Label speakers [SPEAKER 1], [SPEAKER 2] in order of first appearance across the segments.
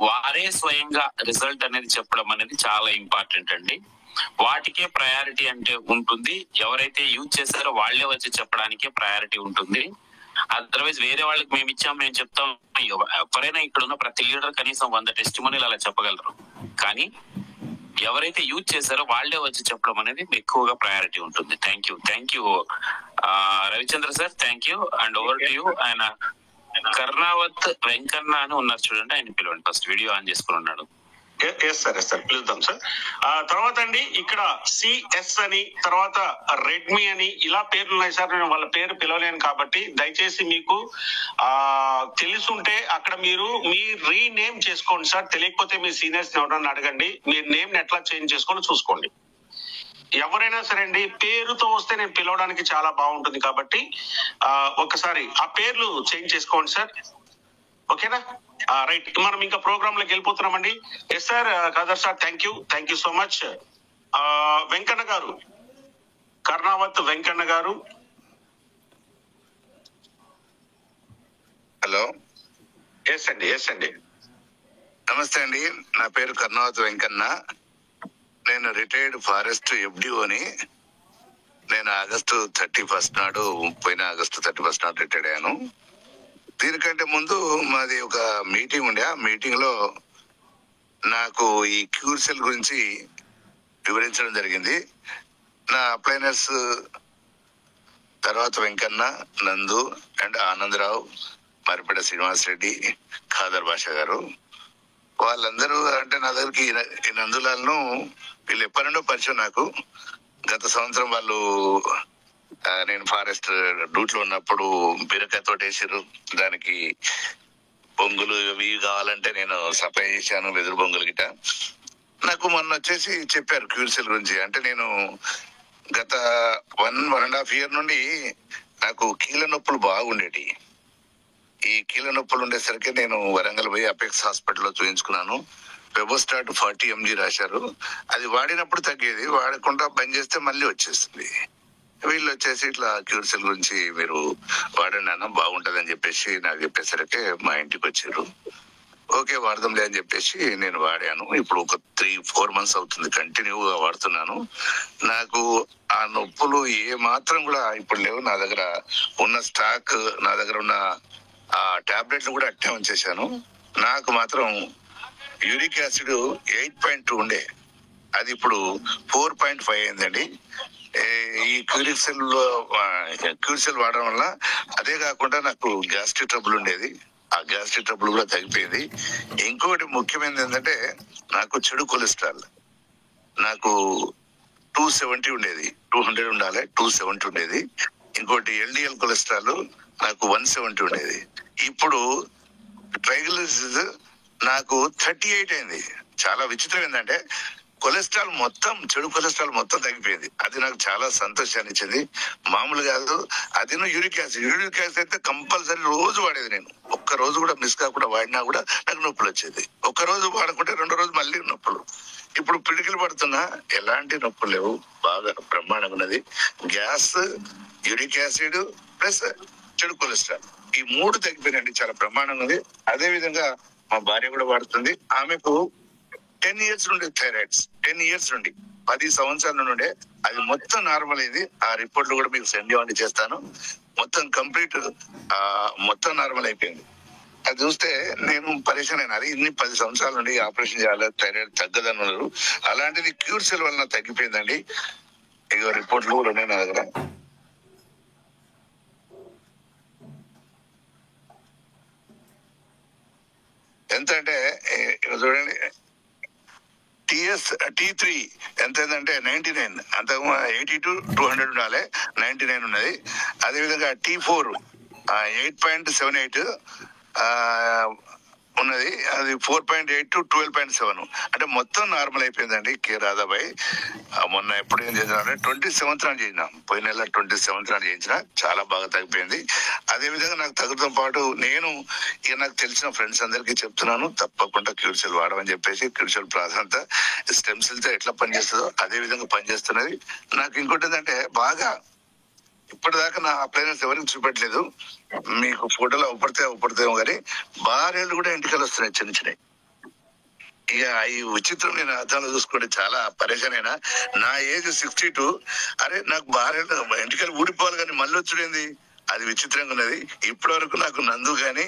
[SPEAKER 1] వారే స్వయంగా రిజల్ట్ అనేది చెప్పడం అనేది చాలా ఇంపార్టెంట్ అండి. వాటికే ప్రయారిటీ అంటే ఉంటుంది. ఎవరైతే యూజ్ చేశారో వాళ్లే వచ్చి చెప్పడానికే ప్రయారిటీ ఉంటుంది. అదర్వైజ్ వేరే వాళ్ళకి మేము ఇచ్చాం మేము చెప్తాం, ఎవరైనా ఇక్కడ ఉన్న ప్రతి లీడర్ కనీసం 100 టెస్టిమోనీలు అలా చెప్పగలరు. కానీ ఎవరైతే యూజ్ చేశారో వాళ్లే వచ్చి చెప్పడం అనేది ఎక్కువగా ప్రయారిటీ ఉంటుంది. Thank you Ravichandra sir, thank you. And over to you. ఆయన కర్ణావత్ వెంకన్న అని ఉన్నారు చూడండి, ఆయన పిలవండి. ఫస్ట్ వీడియో ఆన్ చేసుకుని ఉన్నాడు.
[SPEAKER 2] సార్ పిలుద్దాం సార్. తర్వాత అండి ఇక్కడ సిఎస్ అని, తర్వాత రెడ్మీ అని ఇలా పేర్లు ఉన్నాయి సార్. నేను వాళ్ళ పేరు పిలవలేను కాబట్టి దయచేసి మీకు తెలుసుంటే అక్కడ మీరు మీ రీనేమ్ చేసుకోండి సార్. తెలియకపోతే మీ సీనియర్స్ ఎవరన్నా అడగండి. మీరు నేమ్ ఎట్లా చేంజ్ చేసుకోండి చూసుకోండి. ఎవరైనా సరే అండి పేరుతో వస్తే నేను పిలవడానికి చాలా బాగుంటుంది కాబట్టి ఒకసారి ఆ పేర్లు చేంజ్ చేసుకోండి సార్. ఓకేనా? రైట్, మనం ఇంకా ప్రోగ్రామ్ లోకి వెళ్ళిపోతున్నామండి. Yes sir, Khadar sir, thank you so much. Venkanna గారు, కర్ణావత్ వెంకన్న గారు.
[SPEAKER 3] హలో.
[SPEAKER 2] ఎస్ అండి.
[SPEAKER 3] నమస్తే అండి, నా పేరు కర్ణావత్ వెంకన్న. నేను రిటైర్డ్ ఫారెస్ట్ ఎఫ్డిఓని. నేను ఆగస్టు 31 నాడు, పోయిన ఆగస్టు 31 నాడు రిటైర్డ్ అయ్యాను. దీనికంటే ముందు మాది ఒక మీటింగ్ ఉండే. ఆ మీటింగ్ లో నాకు ఈ క్యూర్ సెల్ గురించి వివరించడం జరిగింది. నా అప్లైనర్స్ తర్వాత వెంకన్న, నందు అండ్ ఆనందరావు, మరిపేట శ్రీనివాస్ రెడ్డి, ఖాదర్ బాషా గారు, వాళ్ళందరూ అంటే నా దగ్గరికి ఈ నందులాలను వీళ్ళు ఎప్పటి నుండో పరిచయం నాకు. గత సంవత్సరం వాళ్ళు నేను ఫారెస్ట్ డ్యూటీలో ఉన్నప్పుడు బీరకాయ తోట వేసారు. దానికి బొంగులు ఇవి కావాలంటే నేను సప్లై చేశాను, వెదురు బొంగులు గిట. నాకు మొన్న వచ్చేసి చెప్పారు క్యూర్సెల్ గురించి. అంటే నేను గత 1.5 year నుండి నాకు కీళ్ళ నొప్పులు బాగుండేటి. ఈ కీళ్ళ నొప్పులు ఉండేసరికి నేను వరంగల్ పోయి అపెక్స్ హాస్పిటల్లో చూపించుకున్నాను. పెబోస్టాట్ 40 mg రాశారు. అది వాడినప్పుడు తగ్గేది, వాడకుండా బంద్ చేస్తే మళ్ళీ వచ్చేస్తుంది. వీళ్ళు వచ్చేసి ఇట్లా క్యూర్సెల్ గురించి మీరు వాడండి అన్న బాగుంటది అని చెప్పేసి నాకు చెప్పేసరికి మా ఇంటికి వచ్చారు. ఓకే వాడదాంలే అని చెప్పేసి నేను వాడాను. ఇప్పుడు ఒక 3-4 months అవుతుంది కంటిన్యూగా వాడుతున్నాను. నాకు ఆ నొప్పులు ఏ మాత్రం కూడా ఇప్పుడు లేవు. నా దగ్గర ఉన్న స్టాక్, నా దగ్గర ఉన్న ఆ టాబ్లెట్లు కూడా అట్టే ఉంచేశాను. నాకు మాత్రం యూరిక్ యాసిడ్ 8.2 ఉండే, అది ఇప్పుడు 4.5 అయిందండి. ఈ క్యూర్సెల్ వాడడం వల్ల అదే కాకుండా నాకు గ్యాస్ట్రిక్ ట్రబుల్ ఉండేది, ఆ గ్యాస్ట్రిక్ ట్రబుల్ కూడా తగ్గిపోయింది. ఇంకోటి ముఖ్యమైనది ఏంటంటే నాకు చెడు కొలెస్ట్రాల్, నాకు 270 ఉండేది, 200 ఉండాలి, 270 ఉండేది. ఇంకోటి ఎల్డిఎల్ కొలెస్ట్రాల్ నాకు 170 ఉండేది. ఇప్పుడు ట్రైగ్లిసరైడ్స్ నాకు 38 అయింది. చాలా విచిత్రం ఏంటంటే కొలెస్ట్రాల్ మొత్తం, చెడు కొలెస్ట్రాల్ మొత్తం తగ్గిపోయింది. అది నాకు చాలా సంతోషాన్ని ఇచ్చింది. మామూలు కాదు. అది యూరిక్ యాసిడ్ అయితే కంపల్సరీ రోజు వాడేది. నేను ఒక్క రోజు కూడా మిస్ కాకుండా వాడినా కూడా నాకు నొప్పులు వచ్చేది. ఒక్క రోజు వాడకుంటే 2వ రోజు మళ్ళీ నొప్పులు. ఇప్పుడు పిడికిలు పడుతున్నా ఎలాంటి నొప్పులు లేవు. బాగా బ్రహ్మాండంగా ఉన్నది. గ్యాస్, యూరిక్ యాసిడ్ ప్లస్ చెడు కొలెస్ట్రాల్, ఈ 3 తగ్గిపోయినండి. చాలా బ్రహ్మాండంగా ఉంది. అదే విధంగా మా భార్య కూడా వాడుతుంది. ఆమెకు 10 years నుండి థైరాయిడ్స్, 10 years నుండి 10 సంవత్సరాల నుండి అది మొత్తం నార్మల్ అయింది. ఆ రిపోర్ట్లు కూడా మీకు సెండ్ ఇవ్వండి చేస్తాను. మొత్తం కంప్లీట్ మొత్తం నార్మల్ అయిపోయింది. అది చూస్తే నేను పరేషాన్ అయినా. అది ఇన్ని 10 సంవత్సరాల నుండి ఆపరేషన్ చేయాలి, థైరాయిడ్ తగ్గదన్నారు. అలాంటిది క్యూర్సెల్ వల్ల తగ్గిపోయిందండి. ఇక రిపోర్ట్లు కూడా ఉన్నాయి నా దగ్గర. ఎంత అంటే చూడండి, T3 ఎంత అంటే 99, అంత 82 200 ఉండాలి, 99 ఉన్నది. అదేవిధంగా T4 8.78 ఉన్నది, అది 4.8 to 12.7. అంటే మొత్తం నార్మల్ అయిపోయిందండి. కే రాధాబాయ్ మొన్న ఎప్పుడు ఏం చేసినా 27 నాడు చేసిన, పోయిన నెల 27 నాడు చేయించిన, చాలా బాగా తగ్గిపోయింది. అదే విధంగా నాకు తగ్గడంతో పాటు నేను ఇక నాకు తెలిసిన ఫ్రెండ్స్ అందరికీ చెప్తున్నాను, తప్పకుండా క్యూర్సెల్ వాడమని చెప్పేసి. క్యూర్సెల్ ప్రాధాన్యత స్టెమ్ సెల్ తో ఎట్లా పనిచేస్తుందో అదే విధంగా పనిచేస్తున్నది. నాకు ఇంకోటి ఏంటంటే బాగా ఇప్పటిదాకా నా అప్లైనర్స్ ఎవరికి చూపెట్టలేదు. మీకు ఫోటోలో అవపడతాయేమో కానీ భార్యలు కూడా ఇంటికలు వస్తున్నాయి చిన్న చిన్నవి. ఇక ఈ విచిత్రం నేను అర్థంలో చూసుకుంటే చాలా పరేషాన్ అయినా. నా ఏజ్ 62. అరే నాకు భార్య ఎంటికలు ఊడిపోవాలి కానీ మళ్ళీ వచ్చుడేంది, అది విచిత్రంగా ఉన్నది. ఇప్పటి వరకు నాకు నందు గాని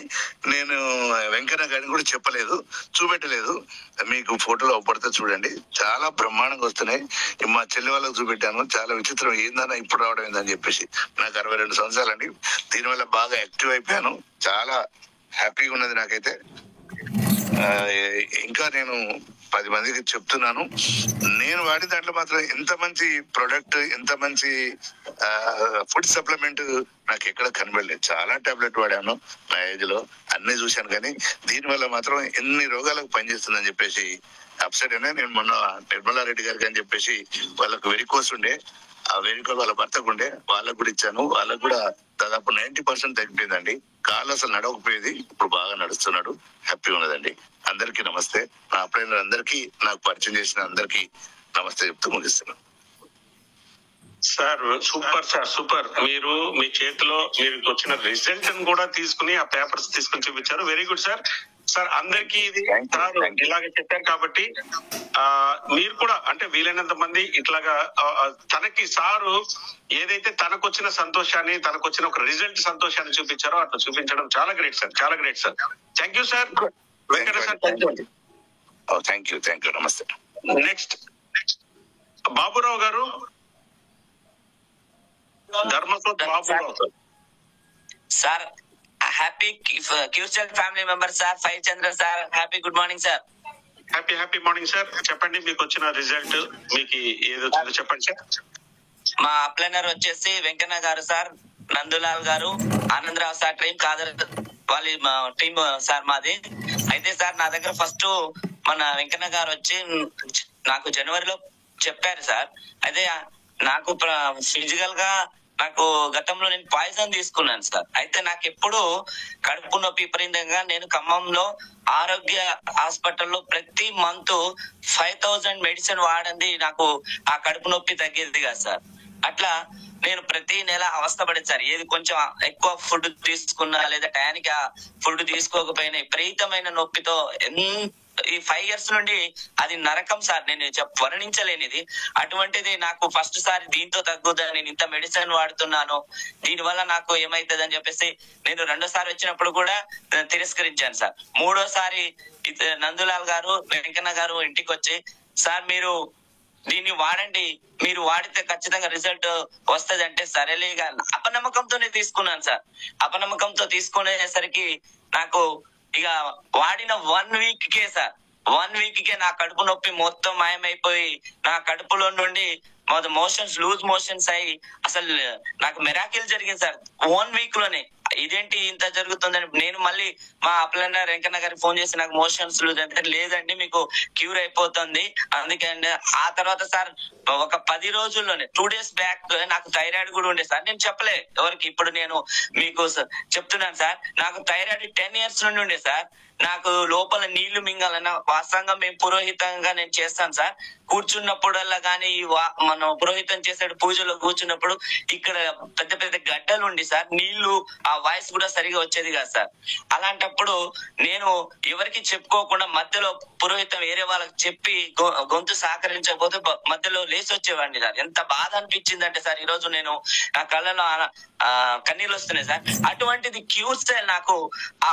[SPEAKER 3] నేను వెంకన్న గాని కూడా చెప్పలేదు, చూపెట్టలేదు. మీకు ఫోటోలో అవపడితే చూడండి, చాలా బ్రహ్మాండంగా వస్తున్నాయి. మా చెల్లి వాళ్ళకి చూపెట్టాను, చాలా విచిత్రం, ఏందన్నా ఇప్పుడు రావడం ఏందని చెప్పేసి. నాకు 62 సంవత్సరాలండి. దీనివల్ల బాగా యాక్టివ్ అయిపోయాను, చాలా హ్యాపీగా ఉన్నది నాకైతే. ఇంకా నేను 10 మందికి చెప్తున్నాను, నేను వాడిన దాంట్లో మాత్రం ఎంత మంచి ప్రొడక్ట్, ఎంత మంచి ఫుడ్ సప్లిమెంట్ నాకు ఎక్కడ కనబడలేదు. చాలా టాబ్లెట్ వాడాను నా ఏజ్ లో, అన్ని చూశాను, కానీ దీనివల్ల మాత్రం ఎన్ని రోగాలకు పనిచేస్తుందని చెప్పేసి అప్సెట్ అయినా. నేను మొన్న నిర్మలారెడ్డి గారికి అని చెప్పేసి వాళ్ళకు వెరికోస్ ఉండే, ఆ వెరికోస్ వాళ్ళ భర్తకు ఉండే, వాళ్ళకు కూడా ఇచ్చాను. వాళ్ళకు కూడా దాదాపు 90% తగ్గిపోయిందండి. కాళ్ళు అసలు నడవకపోయేది, ఇప్పుడు బాగా నడుస్తున్నాడు, హ్యాపీ ఉన్నదండి. అందరికీ నమస్తే. నా అప్లైనర్ అందరికీ, నాకు పరిచయం చేసిన అందరికీ నమస్తే చెప్తూ ముగిస్తున్నాను.
[SPEAKER 2] Sir super sir, super. మీరు మీ చేతిలో మీరు వచ్చిన రిజల్ట్ కూడా తీసుకుని ఆ పేపర్స్ తీసుకుని చూపించారు. Very good sir. సార్ అందరికీ ఇది సార్ ఇలాగ చెప్పారు కాబట్టి మీరు కూడా అంటే వీలైనంత మంది ఇట్లాగా తనకి సారు ఏదైతే తనకు వచ్చిన సంతోషాన్ని, తనకు వచ్చిన ఒక రిజల్ట్ సంతోషాన్ని చూపించారో అట్లా చూపించడం చాలా గ్రేట్ సార్, చాలా great sir. Thank you sir. Venkata sir
[SPEAKER 3] thank you, నమస్తే.
[SPEAKER 2] నెక్స్ట్ బాబురావు గారు, ధర్మసోత్ బాబురావు
[SPEAKER 4] సార్. హ్యాపీ క్యూస్టల్ ఫ్యామిలీ మెంబర్ సార్, ఫైవ్ Chandra sir. Happy good morning sir.
[SPEAKER 2] Happy morning sir. చెప్పండి మీకు వచ్చిన రిజల్ట్, మీకు ఏది వచ్చిందో చెప్పండి సార్.
[SPEAKER 4] మా అప్లైనర్ వచ్చేసి వెంకన్న గారు సార్, నందులాల్ గారు, ఆనందరావు సార్ టీం, కాదర్ వాళ్ళ టీం సార్ మాది. అయితే సార్ నా దగ్గర ఫస్ట్ మన వెంకన్న గారు వచ్చి నాకు జనవరిలో చెప్పారు సార్. అయితే నాకు ఫిజికల్ గా నాకు గతంలో నేను పాయిజన్ తీసుకున్నాను సార్. అయితే నాకు ఎప్పుడు కడుపు నొప్పి విపరీతంగా, నేను ఖమ్మంలో ఆరోగ్య హాస్పిటల్లో ప్రతి మంత్ 5000 మెడిసిన్ వాడింది నాకు ఆ కడుపు నొప్పి తగ్గేది కదా సార్. అట్లా నేను ప్రతి నెల అవస్థపడేది సార్. ఏది కొంచెం ఎక్కువ ఫుడ్ తీసుకున్నా లేదా టయానికి ఆ ఫుడ్ తీసుకోకపోయినా విపరీతమైన నొప్పితో ఈ 5 years నుండి అది నరకం సార్, నేను వర్ణించలేనిది. అటువంటిది నాకు ఫస్ట్ సారి దీంతో తగ్గుదా, నేను ఇంత మెడిసిన్ వాడుతున్నాను, దీని వల్ల నాకు ఏమైతుంది అని చెప్పేసి నేను 2వ సారి వచ్చినప్పుడు కూడా తిరస్కరించాను సార్. 3వసారి నందులాల్ గారు, వెంకన్న గారు ఇంటికి వచ్చి సార్ మీరు దీన్ని వాడండి, మీరు వాడితే ఖచ్చితంగా రిజల్ట్ వస్తుంది అంటే సరేలేగా అపనమ్మకంతోనే తీసుకున్నాను సార్. అపనమ్మకంతో తీసుకునేసరికి నాకు ఇక వాడిన 1 week కే సార్, 1 week కే నా కడుపు నొప్పి మొత్తం మాయమైపోయి నా కడుపులో నుండి మోషన్స్, లూజ్ మోషన్స్ అయ్యి అసలు నాకు మిరాకిల్ జరిగింది సార్ 1 week లోనే. ఇదేంటి ఇంత జరుగుతుందని నేను మళ్ళీ మా అప్లైనర్ వెంకన్న గారికి ఫోన్ చేసి నాకు మోషన్స్ లూజ్ అంటే లేదండి మీకు క్యూర్ అయిపోతుంది అందుకే. ఆ తర్వాత సార్ ఒక 10 రోజుల్లోనే 2 days బ్యాక్ నాకు థైరాయిడ్ కూడా ఉండే సార్. నేను చెప్పలే ఎవరికి, ఇప్పుడు నేను మీకు చెప్తున్నాను సార్. నాకు థైరాయిడ్ 10 years నుండి ఉండే సార్. నాకు లోపల నీళ్లు మింగాలన్న వాస్తవంగా మేము పురోహితంగా నేను చేస్తాను సార్. కూర్చున్నప్పుడల్లా కానీ మనం పురోహితం చేసే పూజలో కూర్చున్నప్పుడు ఇక్కడ పెద్ద పెద్ద గడ్డలు ఉండి సార్, నీళ్లు ఆ వాయిస్ కూడా సరిగా వచ్చేది కాదు సార్. అలాంటప్పుడు నేను ఎవరికి చెప్పుకోకుండా మధ్యలో పురోహితం వేరే వాళ్ళకి చెప్పి గొంతు సహకరించకపోతే మధ్యలో లేచి వచ్చేవాడిని సార్. ఎంత బాధ అనిపించింది అంటే సార్, ఈ రోజు నేను నా కళ్ళలో కన్నీళ్ళు వస్తున్నాయి సార్. అటువంటిది క్యూర్సెల్ నాకు ఆ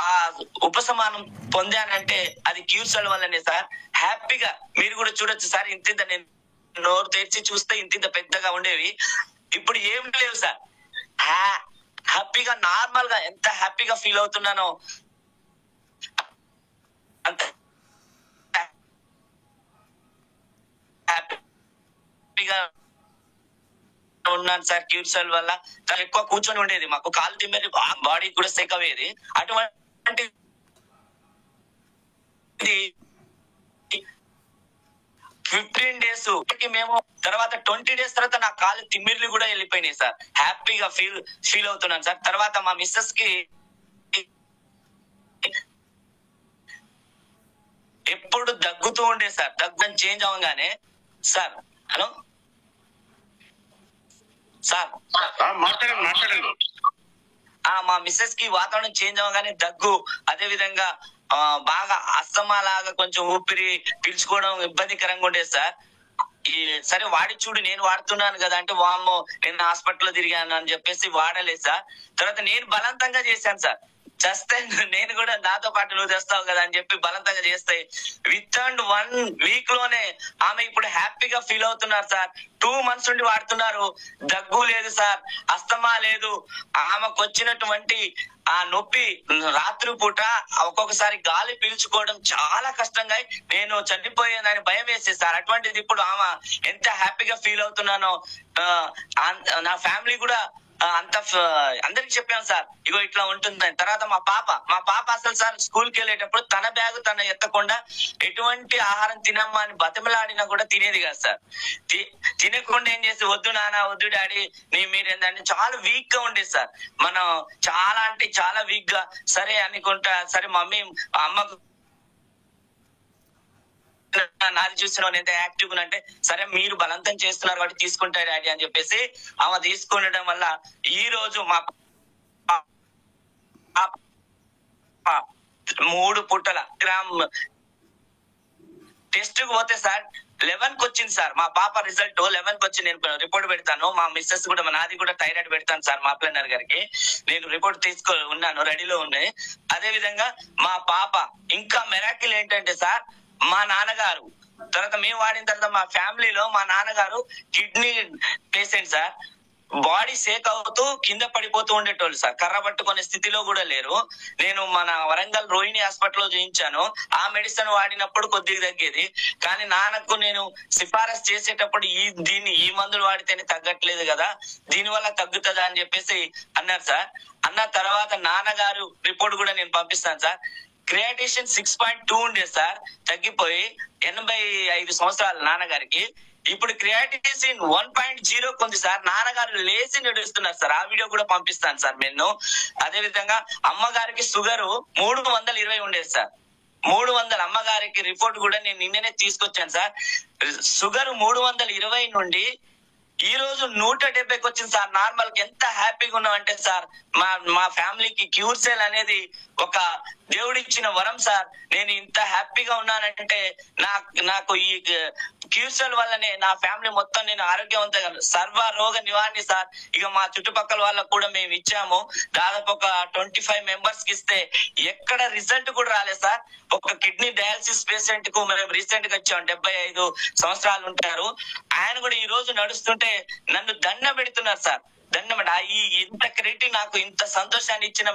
[SPEAKER 4] ఉపశమనం పొందానంటే అది క్యూర్సెల్ వల్లనే సార్. హ్యాపీగా మీరు కూడా చూడొచ్చు సార్, ఇంత నేను నోరు తెరిచి చూస్తే ఇంత పెద్దగా ఉండేవి, ఇప్పుడు ఏం లేవు సార్. హ్యాపీగా నార్మల్ గా ఎంత హ్యాపీగా ఫీల్ అవుతున్నానో అంత హ్యాపీగా ఉన్నాను సార్. క్యూర్సెల్ వల్ల ఎక్కువ కూర్చొని ఉండేది, మాకు కాలు తిమ్మేది, బాడీ కూడా సెక్ అయ్యేది. అటువంటి 15 days మేము తర్వాత 20 days తర్వాత నా కాలు తిమ్మిర్లు కూడా వెళ్ళిపోయినాయి సార్. హ్యాపీగా ఫీల్ అవుతున్నాను సార్. తర్వాత మా మిస్సెస్ కి ఎప్పుడు దగ్గుతూ ఉండే సార్, దగ్గు చేంజ్ అవ్వగానే సార్, హలో సార్
[SPEAKER 2] మాట్లాడండి.
[SPEAKER 4] మా మిస్సెస్ కి వాతావరణం చేంజ్ అవ్వగానే దగ్గు, అదే విధంగా బాగా అస్తమా లాగా కొంచెం ఊపిరి పీల్చుకోవడం ఇబ్బందికరంగా ఉండేది సార్. సరే వాడి చూడు నేను వాడుతున్నాను కదా అంటే వామ్మో నేను హాస్పిటల్లో తిరిగాను అని చెప్పేసి వాడలేదు సార్. తర్వాత నేను బలవంతంగా చేశాను సార్. చేస్తే నేను కూడా నాతో పాటు నువ్వు చేస్తావు కదా అని చెప్పి బలవంతంగా చేస్తే విత్ అండ్ 1 వీక్ లోనే ఆమె ఇప్పుడు హ్యాపీగా ఫీల్ అవుతున్నారు సార్. 2 months నుండి వాడుతున్నారు. దగ్గు లేదు సార్, అస్తమా లేదు. ఆమెకు వచ్చినటువంటి ఆ నొప్పి రాత్రి పూట ఒక్కొక్కసారి గాలి పీల్చుకోవడం చాలా కష్టంగా నేను చనిపోయేదని భయం వేసేది సార్. అటువంటిది ఇప్పుడు ఆమె ఎంత హ్యాపీగా ఫీల్ అవుతున్నానో నా ఫ్యామిలీ కూడా అంత అందరికి చెప్పాను సార్ ఇగో ఇట్లా ఉంటుందని. తర్వాత మా పాప అసలు సార్ స్కూల్ కి వెళ్ళేటప్పుడు తన బ్యాగ్ తన ఎత్తకుండా ఎటువంటి ఆహారం తినమ్మా అని బతిమలాడినా కూడా తినేది కాదు సార్. తినకుండా ఏం చేసి వద్దు నాన్న వద్దు డాడీ మీరేంటంటే చాలా వీక్ గా ఉండేది సార్. మనం చాలా అంటే చాలా వీక్ గా సరే అనుకుంటా సరే మమ్మీ అమ్మకు నాది చూసిన ఎంత యాక్టివ్ అంటే సరే మీరు బలవంతం చేస్తున్నారు కాబట్టి తీసుకుంటారు డాడీ అని చెప్పేసి ఆమె తీసుకుండడం వల్ల ఈ రోజు మా 3 పూటల గ్రామ్ టెస్ట్ కు పోతే సార్ 11కి వచ్చింది సార్. మా పాప రిజల్ట్ 11కి వచ్చి నేను రిపోర్ట్ పెడతాను. మా మిస్సెస్ కూడా నాది కూడా థైరాయిడ్ పెడతాను సార్ మా ప్లానర్ గారికి. నేను రిపోర్ట్ ఉన్నాను రెడీలో ఉన్నాయి. అదే విధంగా మా పాప ఇంకా మెరాకిల్ ఏంటంటే సార్ మా నాన్నగారు తర్వాత మేము వాడిన తర్వాత మా ఫ్యామిలీలో మా నాన్నగారు kidney patient sir. Body Sheikh అవుతూ కింద పడిపోతూ ఉండేటోళ్ళు సార్. కర్ర పట్టుకునే స్థితిలో కూడా లేరు. నేను మన వరంగల్ రోహిణి హాస్పిటల్లో చేయించాను. ఆ మెడిసిన్ వాడినప్పుడు కొద్దిగా తగ్గేది. కానీ నాన్నకు నేను సిఫారసు చేసేటప్పుడు ఈ మందులు వాడితేనే తగ్గట్లేదు కదా, దీని వల్ల తగ్గుతుందా అని చెప్పేసి అన్నారు సార్. అన్న తర్వాత నాన్నగారు రిపోర్ట్ కూడా నేను పంపిస్తాను సార్. క్రియాటిషన్ 6.2 ఉండే సార్, తగ్గిపోయి 85 సంవత్సరాలు నాన్నగారికి. ఇప్పుడు క్రియాటిసిన్ 1.0 ఉంది సార్. నాన్నగారు లేచి నడుస్తున్నారు సార్. ఆ వీడియో కూడా పంపిస్తాను సార్ నేను. అదే విధంగా అమ్మగారికి షుగర్ 320 ఉండేది సార్. 300 అమ్మగారికి రిపోర్ట్ కూడా నేను నిన్ననే తీసుకొచ్చాను సార్. షుగర్ 320 నుండి ఈ రోజు 170కి వచ్చింది సార్. నార్మల్ కి ఎంత హ్యాపీగా ఉన్నామంటే సార్ మా ఫ్యామిలీకి క్యూర్సెల్ అనేది ఒక దేవుడిచ్చిన వరం సార్. నేను ఇంత హ్యాపీగా ఉన్నానంటే నాకు ఈ క్యూర్సెల్ వల్లనే నా ఫ్యామిలీ మొత్తం నేను ఆరోగ్యవంతంగా సర్వ రోగ నివారణ సార్. ఇక మా చుట్టుపక్కల వాళ్ళకు కూడా మేము ఇచ్చాము. దాదాపు ఒక 25 మెంబర్స్ కి ఇస్తే ఎక్కడ రిజల్ట్ కూడా రాలేదు సార్. ఒక కిడ్నీ డయాలసిస్ పేషెంట్ కు మేము రీసెంట్ గా ఇచ్చాము. 75 సంవత్సరాలు ఉంటారు. ఆయన కూడా ఈ రోజు నడుస్తుంటే నన్ను దండ పెడుతున్నారు సార్. ఇంత క్రెడిట్ నాకు ఇంత సంతోషాన్ని ఇచ్చిన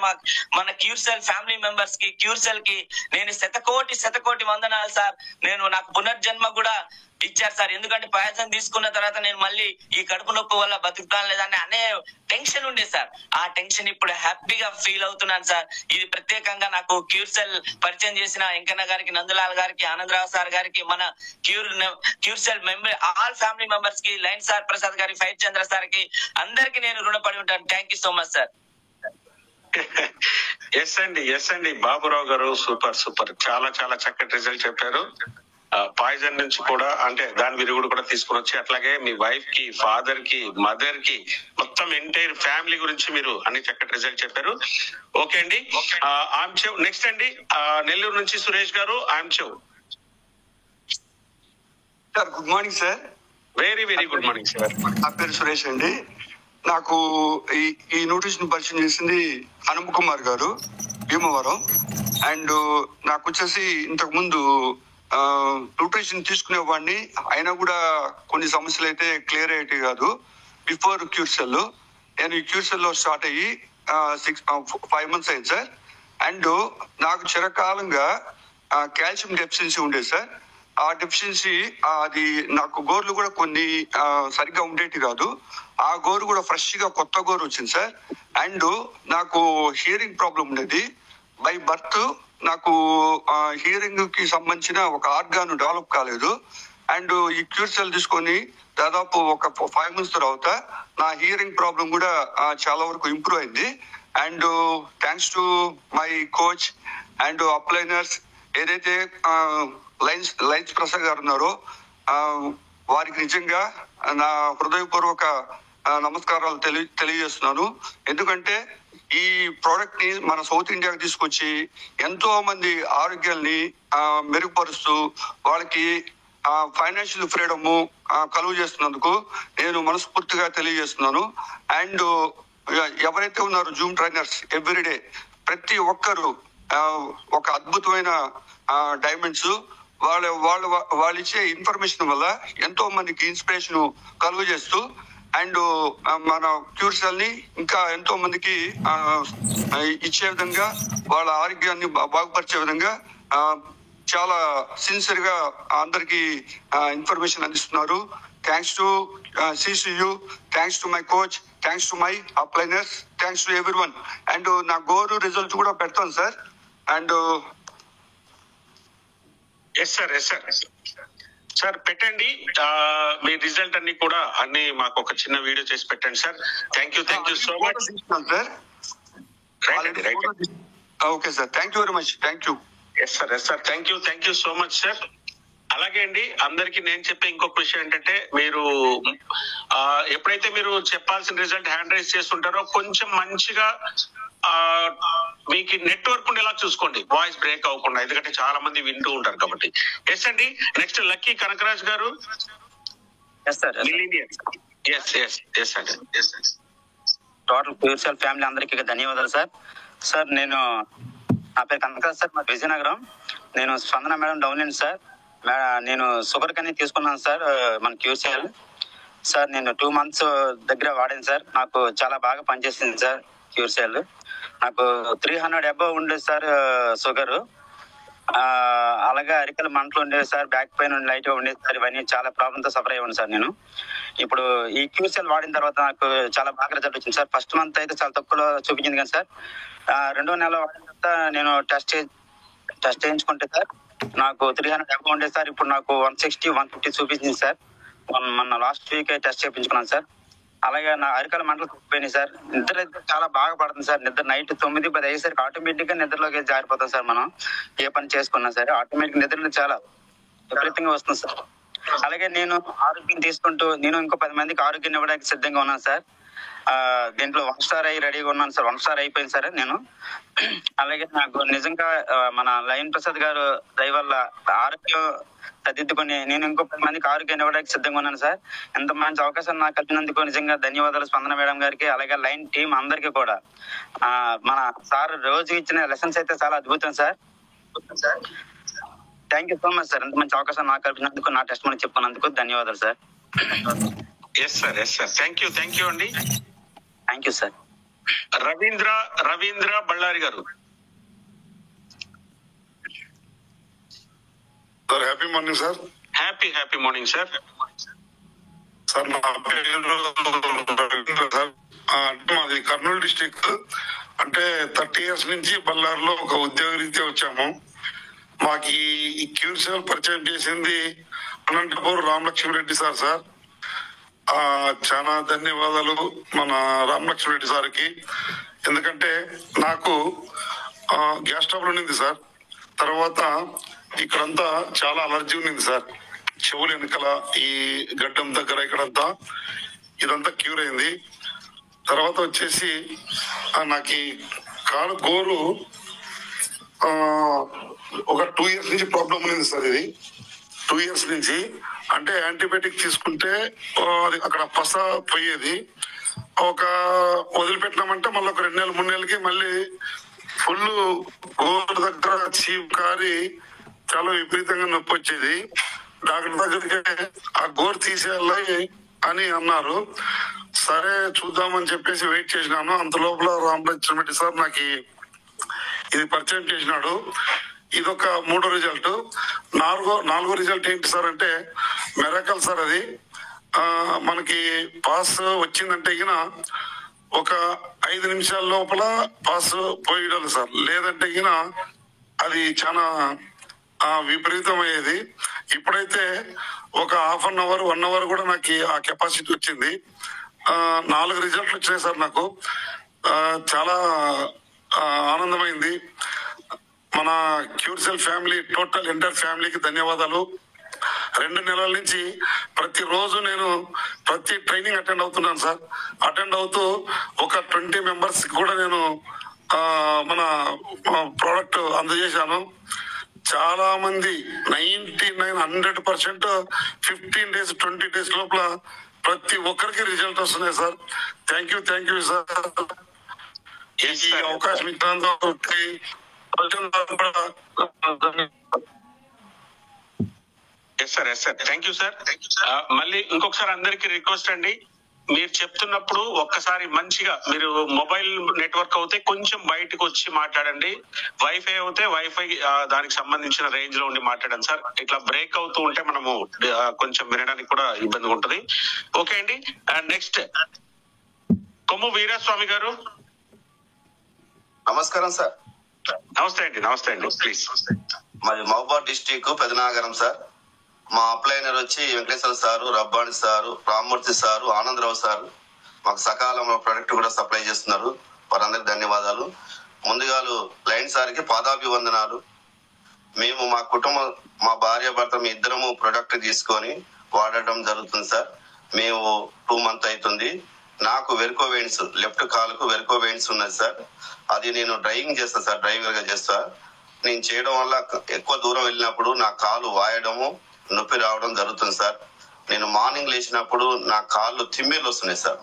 [SPEAKER 4] మన క్యూర్సెల్ ఫ్యామిలీ మెంబర్స్ కి క్యూర్సెల్ కి నేను శతకోటి వందనాలు సార్. నాకు పునర్జన్మ కూడా ఇచ్చారు సార్. ఎందుకంటే పాయసం తీసుకున్న తర్వాత నేను మళ్ళీ ఈ కడుపు నొప్పి వల్ల బతుకుతాను లేదని అనే టెన్షన్ ఉండే సార్. ఆ టెన్షన్ ఇప్పుడు హ్యాపీగా ఫీల్ అవుతున్నాను సార్. ఇది ప్రత్యేకంగా నాకు క్యూర్సెల్ పరిచయం చేసిన వెంకన్న గారికి, నందులాల్ గారికి, ఆనందరావు సార్ గారికి, మన క్యూర్సెల్ మెంబర్ ఆల్ ఫ్యామిలీ మెంబర్స్ కి, లైన్ సార్ ప్రసాద్ గారికి, ఫైట్ చంద్ర సార్ కి అందరికి నేను రుణపడి ఉంటాను. Thank you so much sir.
[SPEAKER 2] Yes అండి బాబురావు గారు, సూపర్ చాలా చాలా చక్కటి రిజల్ట్ చెప్పారు. పాయిజన్ నుంచి కూడా అంటే దాని విరుగుడు కూడా తీసుకుని వచ్చి అట్లాగే మీ వైఫ్ కి, ఫాదర్ కి, మదర్ కి మొత్తం ఎంటైర్ ఫ్యామిలీ గురించి మీరు అన్ని చక్కటి రిజల్ట్ చెప్పారు. ఓకే అండి. ఆమ్చెవ్ నెక్స్ట్ అండి నెల్లూరు నుంచి సురేష్ గారు. ఆమ్చెవ్
[SPEAKER 5] sir. Good morning sir.
[SPEAKER 2] Very good morning sir.
[SPEAKER 5] నా పేరు సురేష్ అండి. నాకు ఈ న్యూట్రిషన్ పరిచయం చేసింది హనుమ కుమార్ గారు, భీమవరం. అండ్ నాకు వచ్చేసి ఇంతకు ముందు న్యూట్రిషన్ తీసుకునేవాడిని, అయినా కూడా కొన్ని సమస్యలు అయితే క్లియర్ అయ్యేవి కాదు. బిఫోర్ క్యూర్సెల్ నేను ఈ క్యూర్సెల్ లో స్టార్ట్ అయ్యి 5 months అయింది సార్. అండ్ నాకు చిరకాలంగా కాల్షియం డెఫిషియన్సీ ఉండేది సార్. ఆ డెఫిషియన్సీ అది నాకు గోర్లు కూడా కొన్ని సరిగ్గా ఉండేటి కాదు. ఆ గోరు కూడా ఫ్రెష్ గా కొత్త గోరు వచ్చింది సార్. అండ్ నాకు హియరింగ్ ప్రాబ్లం ఉండేది. బై బర్త్ నాకు హియరింగ్ కి సంబంధించిన ఒక ఆర్గాన్ డెవలప్ కాలేదు. అండ్ ఈ క్యూర్సెల్ తీసుకొని దాదాపు ఒక 5 months తర్వాత నా హియరింగ్ ప్రాబ్లం కూడా చాలా వరకు ఇంప్రూవ్ అయింది. And thanks to my coach and upliners, ఏదైతే లైన్స్ ప్రసాద్ గారు ఉన్నారో వారికి నిజంగా నా హృదయపూర్వక నమస్కారాలు తెలియజేస్తున్నాను. ఎందుకంటే ఈ ప్రోడక్ట్ ని మన సౌత్ ఇండియాకి తీసుకొచ్చి ఎంతో మంది ఆరోగ్యాన్ని మెరుగుపరుస్తూ వాళ్ళకి ఫైనాన్షియల్ ఫ్రీడమ్ కలుగు చేస్తున్నందుకు నేను మనస్ఫూర్తిగా తెలియజేస్తున్నాను. అండ్ ఎవరైతే ఉన్నారో జూమ్ ట్రైనర్స్ ఎవ్రీడే ప్రతి ఒక్కరు ఒక అద్భుతమైన డైమండ్స్ వాళ్ళు ఇచ్చే ఇన్ఫర్మేషన్ వల్ల ఎంతో మందికి ఇన్స్పిరేషన్ కలుగు చేస్తూ అండ్ మన క్యూర్సెల్ ని ఇంకా ఎంతో మందికి ఇచ్చే విధంగా వాళ్ళ ఆరోగ్యాన్ని బాగుపరిచే విధంగా చాలా సిన్సియర్ గా అందరికి ఇన్ఫర్మేషన్ అందిస్తున్నారు. Thanks to CCU, thanks to my coach, thanks to my upliners, thanks to everyone. And నా గోరు రిజల్ట్స్ కూడా పెడతాను సార్. అండ్
[SPEAKER 2] ఎస్ సార్ పెట్టండి. మీ రిజల్ట్ అన్ని కూడా మాకు ఒక చిన్న వీడియో చేసి పెట్టండి sir. Thank you so much
[SPEAKER 5] sir. Okay sir, thank you very much. Thank you.
[SPEAKER 2] Yes sir thank you so much sir. అలాగే అండి, అందరికి నేను చెప్పే ఇంకొక విషయం ఏంటంటే, మీరు ఎప్పుడైతే మీరు చెప్పాల్సిన రిజల్ట్ హ్యాండ్ రైజ్ చేస్తుంటారో కొంచెం మంచిగా మీకు నెట్వర్క్ ఉండేలా చూసుకోండి, వాయిస్ బ్రేక్ అవ్వకుండా, ఎందుకంటే చాలా మంది వింటూ ఉంటారు కాబట్టి. ఎస్ అండి, నెక్స్ట్ లక్కీ కనకరాజ్ గారు.
[SPEAKER 6] టోటల్ క్యూర్సెల్ ఫ్యామిలీ అందరికీ ధన్యవాదాలు సార్. సార్ నేను నా పేరు కనకరాజ్ సార్, మా విజయనగరం. నేను స్పందన మేడం డౌన్లైన్ సార్. నేను షుగర్ కనీ తీసుకున్నాను సార్ మన క్యూర్సెల్. సార్ నేను 2 months దగ్గర వాడాను సార్. నాకు చాలా బాగా పనిచేసింది సార్ క్యూర్సెల్. నాకు 300 above ఉండేది సార్ షుగర్. అలాగే అరికల మంటలు ఉండేది సార్, బ్యాక్ పెయిన్ లైట్ గా ఉండేది సార్. ఇవన్నీ చాలా ప్రాబ్లమ్ తో సఫర్ అయ్యాను సార్ నేను. ఇప్పుడు ఈ క్యూర్సెల్ వాడిన తర్వాత నాకు చాలా బాగా రిజల్ట్ వచ్చింది సార్. ఫస్ట్ మంత్ అయితే చాలా తక్కువలో చూపించింది కానీ సార్ 2వ నెల వాడిన తర్వాత నేను టెస్ట్ చేయించుకుంటే సార్ నాకు 300 above ఉండేది సార్. ఇప్పుడు నాకు 160, 150 చూపించింది సార్. మొన్న లాస్ట్ వీక్ టెస్ట్ చేయించుకున్నాను సార్. అలాగే నా అరికల మంటలు తగ్గిపోయినాయి సార్. నిద్ర అయితే చాలా బాగా పడుతుంది సార్. నిద్ర నైట్ 9-10 అయ్యేసరికి ఆటోమేటిక్ గా నిద్రలోకి జారిపోతాం సార్. మనం ఏ పని చేసుకున్నా సరే ఆటోమేటిక్ నిద్ర చాలా విపరీతంగా వస్తుంది సార్. అలాగే నేను ఆరోగ్యం తీసుకుంటూ నేను ఇంకో 10 మందికి ఆరోగ్యం ఇవ్వడానికి సిద్ధంగా ఉన్నాను సార్. దీంట్లో 1 star అయ్యి రెడీగా ఉన్నాను సార్. 1 star అయిపోయింది సార్ నేను. అలాగే నాకు నిజంగా మన లయన్ ప్రసాద్ గారు దయ వల్ల ఆరోగ్యం సర్దిద్దుకొని నేను ఇంకో 10 మందికి ఆరోగ్యాన్ని ఇవ్వడానికి సిద్ధంగా ఉన్నాను సార్. ఎంత మంచి అవకాశం నాకు కలిగినందుకు నిజంగా ధన్యవాదాలు స్పందన మేడం గారికి, అలాగే లైన్ టీం అందరికీ కూడా. మన సార్ రోజు ఇచ్చిన లెసన్స్ అయితే చాలా అద్భుతం sir. Thank you so much sir. ఎంత మంచి అవకాశం నాకు కలిగినందుకు, నా టెస్ట్ మనం చెప్పుకున్నందుకు ధన్యవాదాలు sir.
[SPEAKER 2] Yes sir thank you అండి.
[SPEAKER 6] Thank you sir.
[SPEAKER 2] Ravindra Bellary గారు.
[SPEAKER 7] Sir happy morning sir.
[SPEAKER 2] Happy morning sir.
[SPEAKER 7] Sir నా పేరు రవీంద్ర సార్. అంటే మాది కర్నూలు డిస్టిక్. అంటే 30 years నుంచి బళ్ళారిలో ఒక ఉద్యోగరీత్యా వచ్చాము. మాకు ఈ క్యూర్సెల్ పరిచయం చేసింది అనంతపూర్ రామలక్ష్మిరెడ్డి సార్. చాలా ధన్యవాదాలు మన రామలక్ష్మిరెడ్డి సార్కి. ఎందుకంటే నాకు గ్యాస్ ట్రబుల్ ఉన్నింది సార్. తర్వాత ఇక్కడంతా చాలా అలర్జీ ఉన్నింది సార్. చెవులు వెనకల ఈ గడ్డం దగ్గర ఇక్కడంతా ఇదంతా క్యూర్ అయింది. తర్వాత వచ్చేసి నాకు ఈ కాలు గోరు ఒక 2 years నుంచి ప్రాబ్లం ఉన్నింది సార్. ఇది 2 years నుంచి అంటే యాంటీబయాటిక్ తీసుకుంటే అది అక్కడ పస పోయేది. ఒక వదిలిపెట్టినామంటే మళ్ళీ ఒక 2 నెలలు 3 నెలలకి మళ్ళీ ఫుల్ గోరు దగ్గర చీప్ కారి చాలా విపరీతంగా నొప్పి వచ్చేది. డాక్టర్ దగ్గరికి ఆ గోరు తీసేయాలి అని అన్నారు. సరే చూద్దామని చెప్పేసి వెయిట్ చేసినాను. అంత లోపల రామలక్ష్మిరెడ్డి సార్ నాకు ఇది పరిచయం చేసినాడు. ఇదొక 3వ రిజల్ట్. 4వ రిజల్ట్ ఏంటి సార్ అంటే మెరాకల్ సార్. అది మనకి పాస్ వచ్చిందంటే గిన ఒక 5 నిమిషాల లోపల పాస్ పోయడాలి సార్. లేదంటే గిన అది చాలా విపరీతం అయ్యేది. ఇప్పుడైతే ఒక 1/2 hour 1 hour కూడా నాకు ఆ కెపాసిటీ వచ్చింది. 4 రిజల్ట్లు వచ్చినాయి సార్. నాకు చాలా ఆనందమైంది. మన క్యూర్సెల్ ఫ్యామిలీ టోటల్ ఎంటైర్ ఫ్యామిలీకి ధన్యవాదాలు. 2 నెలల నుంచి ప్రతిరోజు నేను ప్రతి ట్రైనింగ్ అటెండ్ అవుతున్నాను సార్. అటెండ్ అవుతూ ఒక 20 మెంబర్స్ కూడా నేను మన ప్రోడక్ట్ అందజేశాను. చాలా మంది 99-100% 15 days 20 days లోపల ప్రతి ఒక్కరికి రిజల్ట్ వస్తున్నాయి సార్. Thank you sir. ఈ అవకాశం ఇచ్చినందుకు
[SPEAKER 2] సార్ థ్యాంక్ యూ సార్. మళ్ళీ ఇంకొకసారి అందరికి రిక్వెస్ట్ అండి, మీరు చెప్తున్నప్పుడు ఒక్కసారి మంచిగా మీరు మొబైల్ నెట్వర్క్ అవుతే కొంచెం బయటకు వచ్చి మాట్లాడండి, వైఫై అవుతే వైఫై దానికి సంబంధించిన రేంజ్ లో ఉండి మాట్లాడండి సార్. ఇట్లా బ్రేక్ అవుతూ ఉంటే మనము కొంచెం వినడానికి కూడా ఇబ్బందిగా ఉంటుంది. ఓకే అండి. నెక్స్ట్ కొమ్ము వీరస్వామి గారు.
[SPEAKER 8] నమస్కారం సార్.
[SPEAKER 2] నమస్తే అండి ప్లీజ్.
[SPEAKER 8] మాది మహబూబాద్ డిస్టిక్ పెదనాగరం సార్. మా అప్లైనర్ వచ్చి Venkateswara sir, Rabbani sir, Rammurthy sir, Anandarao sir మాకు సకాలంలో ప్రొడక్ట్ కూడా సప్లై చేస్తున్నారు. వారందరికి ధన్యవాదాలు. ముందుగా లైన్ సార్కి పాదాభివందనాలు. మేము మా కుటుంబం, మా భార్య భర్త మీ ఇద్దరము ప్రొడక్ట్ తీసుకొని వాడటం జరుగుతుంది సార్. మేము 2 months అవుతుంది. నాకు వెరికో వెయిన్స్, లెఫ్ట్ కాలుకు వెరికో వెయిన్స్ ఉన్నది సార్. అది నేను డ్రైవింగ్ చేస్తా సార్, డ్రైవర్ గా చేస్తా. నేను చేయడం వల్ల ఎక్కువ దూరం వెళ్ళినప్పుడు నా కాలు వాయడము, నొప్పి రావడం జరుగుతుంది సార్. నేను మార్నింగ్ లేచినప్పుడు నా కాళ్ళు తిమ్మిర్లు వస్తున్నాయి సార్.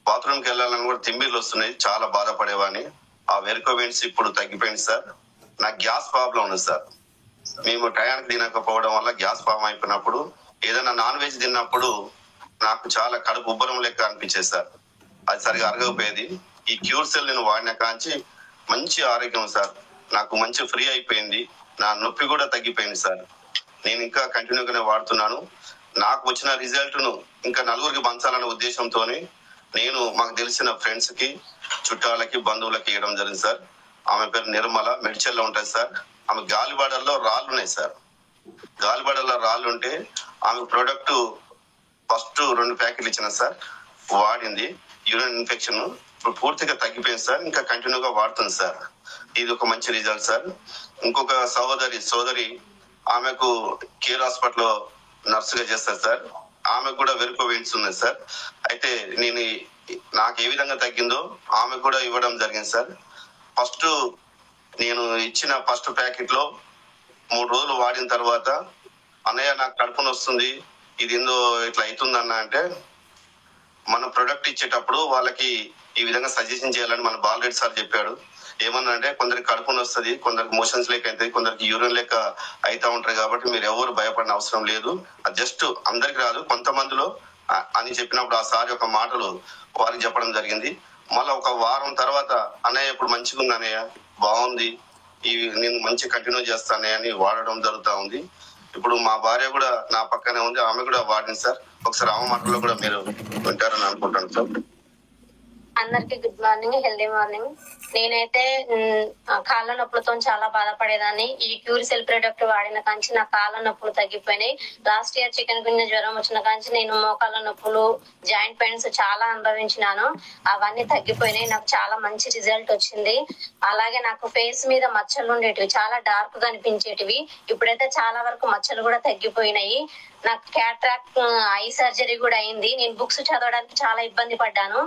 [SPEAKER 8] బాత్రూమ్కి వెళ్ళాలని కూడా తిమ్మిర్లు వస్తున్నాయి, చాలా బాధపడేవాడిని. ఆ వెరికో వెయిన్స్ ఇప్పుడు తగ్గిపోయింది సార్. నాకు గ్యాస్ ప్రాబ్లం ఉంది సార్. మేము టయానికి తినకపోవడం వల్ల గ్యాస్ ఫామ్ అయిపోయినప్పుడు ఏదైనా నాన్ వెజ్ తిన్నప్పుడు నాకు చాలా కడుపు ఉబ్బరం లెక్క అనిపించేది సార్. అది సరిగా అరగకపోయేది. ఈ క్యూర్ సెల్ నేను వాడిన కాంచి మంచి ఆరోగ్యం సార్. నాకు మంచి ఫ్రీ అయిపోయింది. నా నొప్పి కూడా తగ్గిపోయింది సార్. నేను ఇంకా కంటిన్యూగానే వాడుతున్నాను. నాకు వచ్చిన రిజల్ట్ ను ఇంకా నలుగురికి పంచాలనే ఉద్దేశంతో నేను మాకు తెలిసిన ఫ్రెండ్స్ కి, చుట్టాలకి, బంధువులకి ఇవ్వడం జరిగింది సార్. ఆమె పేరు నిర్మల, మెడ్చల్లో ఉంటుంది సార్. ఆమె గాలిబాడల్లో రాళ్ళు ఉన్నాయి సార్. గాలిబాడల్లో రాళ్ళు ఉంటే ఆమె ప్రోడక్ట్ ఫస్ట్ 2 ప్యాకెట్లు ఇచ్చిన సార్. వాడింది. యూరిన్ ఇన్ఫెక్షన్ ఇప్పుడు పూర్తిగా తగ్గిపోయింది సార్. ఇంకా కంటిన్యూగా వాడుతుంది సార్. ఇది ఒక మంచి రిజల్ట్ సార్. ఇంకొక సోదరి ఆమెకు కేర్ హాస్పిటల్ నర్సుగా చేస్తారు సార్. ఆమెకు కూడా వెరికో వెయిన్స్ ఉన్నాయి సార్. అయితే నాకు ఏ విధంగా తగ్గిందో ఆమె కూడా ఇవ్వడం జరిగింది సార్. ఫస్ట్ నేను ఇచ్చిన ఫస్ట్ ప్యాకెట్ లో 3 రోజులు వాడిన తర్వాత, అన్నయ్య నాకు కడుపుని వస్తుంది, ఇది ఏందో ఇట్లా అవుతుందన్న అంటే, మన ప్రొడక్ట్ ఇచ్చేటప్పుడు వాళ్ళకి ఈ విధంగా సజెషన్ చేయాలని మన బాలరెడ్డి సార్ చెప్పాడు. ఏమన్నా అంటే కొందరికి కడుపుని వస్తుంది, కొందరికి మోషన్స్ లెక్క అవుతుంది, కొందరికి యూరిన్ లెక్క అవుతా ఉంటారు. కాబట్టి మీరు ఎవరు భయపడిన అవసరం లేదు. అది జస్ట్ అందరికి రాదు, కొంతమందిలో అని చెప్పినప్పుడు ఆ సార్ యొక్క మాటలు వారికి చెప్పడం జరిగింది. మళ్ళీ ఒక వారం తర్వాత, అన్నయ్య ఇప్పుడు మంచిగా ఉంది అన్నయ్య, బాగుంది, నేను మంచి కంటిన్యూ చేస్తానయ్య అని వాడడం జరుగుతూ ఉంది. ఇప్పుడు మా భార్య కూడా నా పక్కనే ఉంది, ఆమె కూడా వాడింది సార్. ఒకసారి ఆమె మాటల్లో కూడా మీరు వింటారని అనుకుంటాను సార్.
[SPEAKER 9] అందరికి గుడ్ మార్నింగ్, హెల్దీ మార్నింగ్. నేనైతే కాళ్ళ నొప్పులతో చాలా బాధపడేదాన్ని. ఈ క్యూర్ సెల్ ప్రొడక్ట్ వాడిన కాంచి నా కాళ్ళ నొప్పులు తగ్గిపోయినాయి. లాస్ట్ ఇయర్ చికెన్ గుంజ జ్వరం వచ్చిన కాంచి నేను మోకాళ్ళ నొప్పులు, జాయింట్ పెయిన్స్ చాలా అనుభవించినాను. అవన్నీ తగ్గిపోయినాయి. నాకు చాలా మంచి రిజల్ట్ వచ్చింది. అలాగే నాకు ఫేస్ మీద మచ్చలు ఉండేటివి, చాలా డార్క్ గా అనిపించేటివి. ఇప్పుడైతే చాలా వరకు మచ్చలు కూడా తగ్గిపోయినాయి. నాకు క్యాట్రాక్ట్ ఐ సర్జరీ కూడా అయింది. నేను బుక్స్ చదవడానికి చాలా ఇబ్బంది పడ్డాను.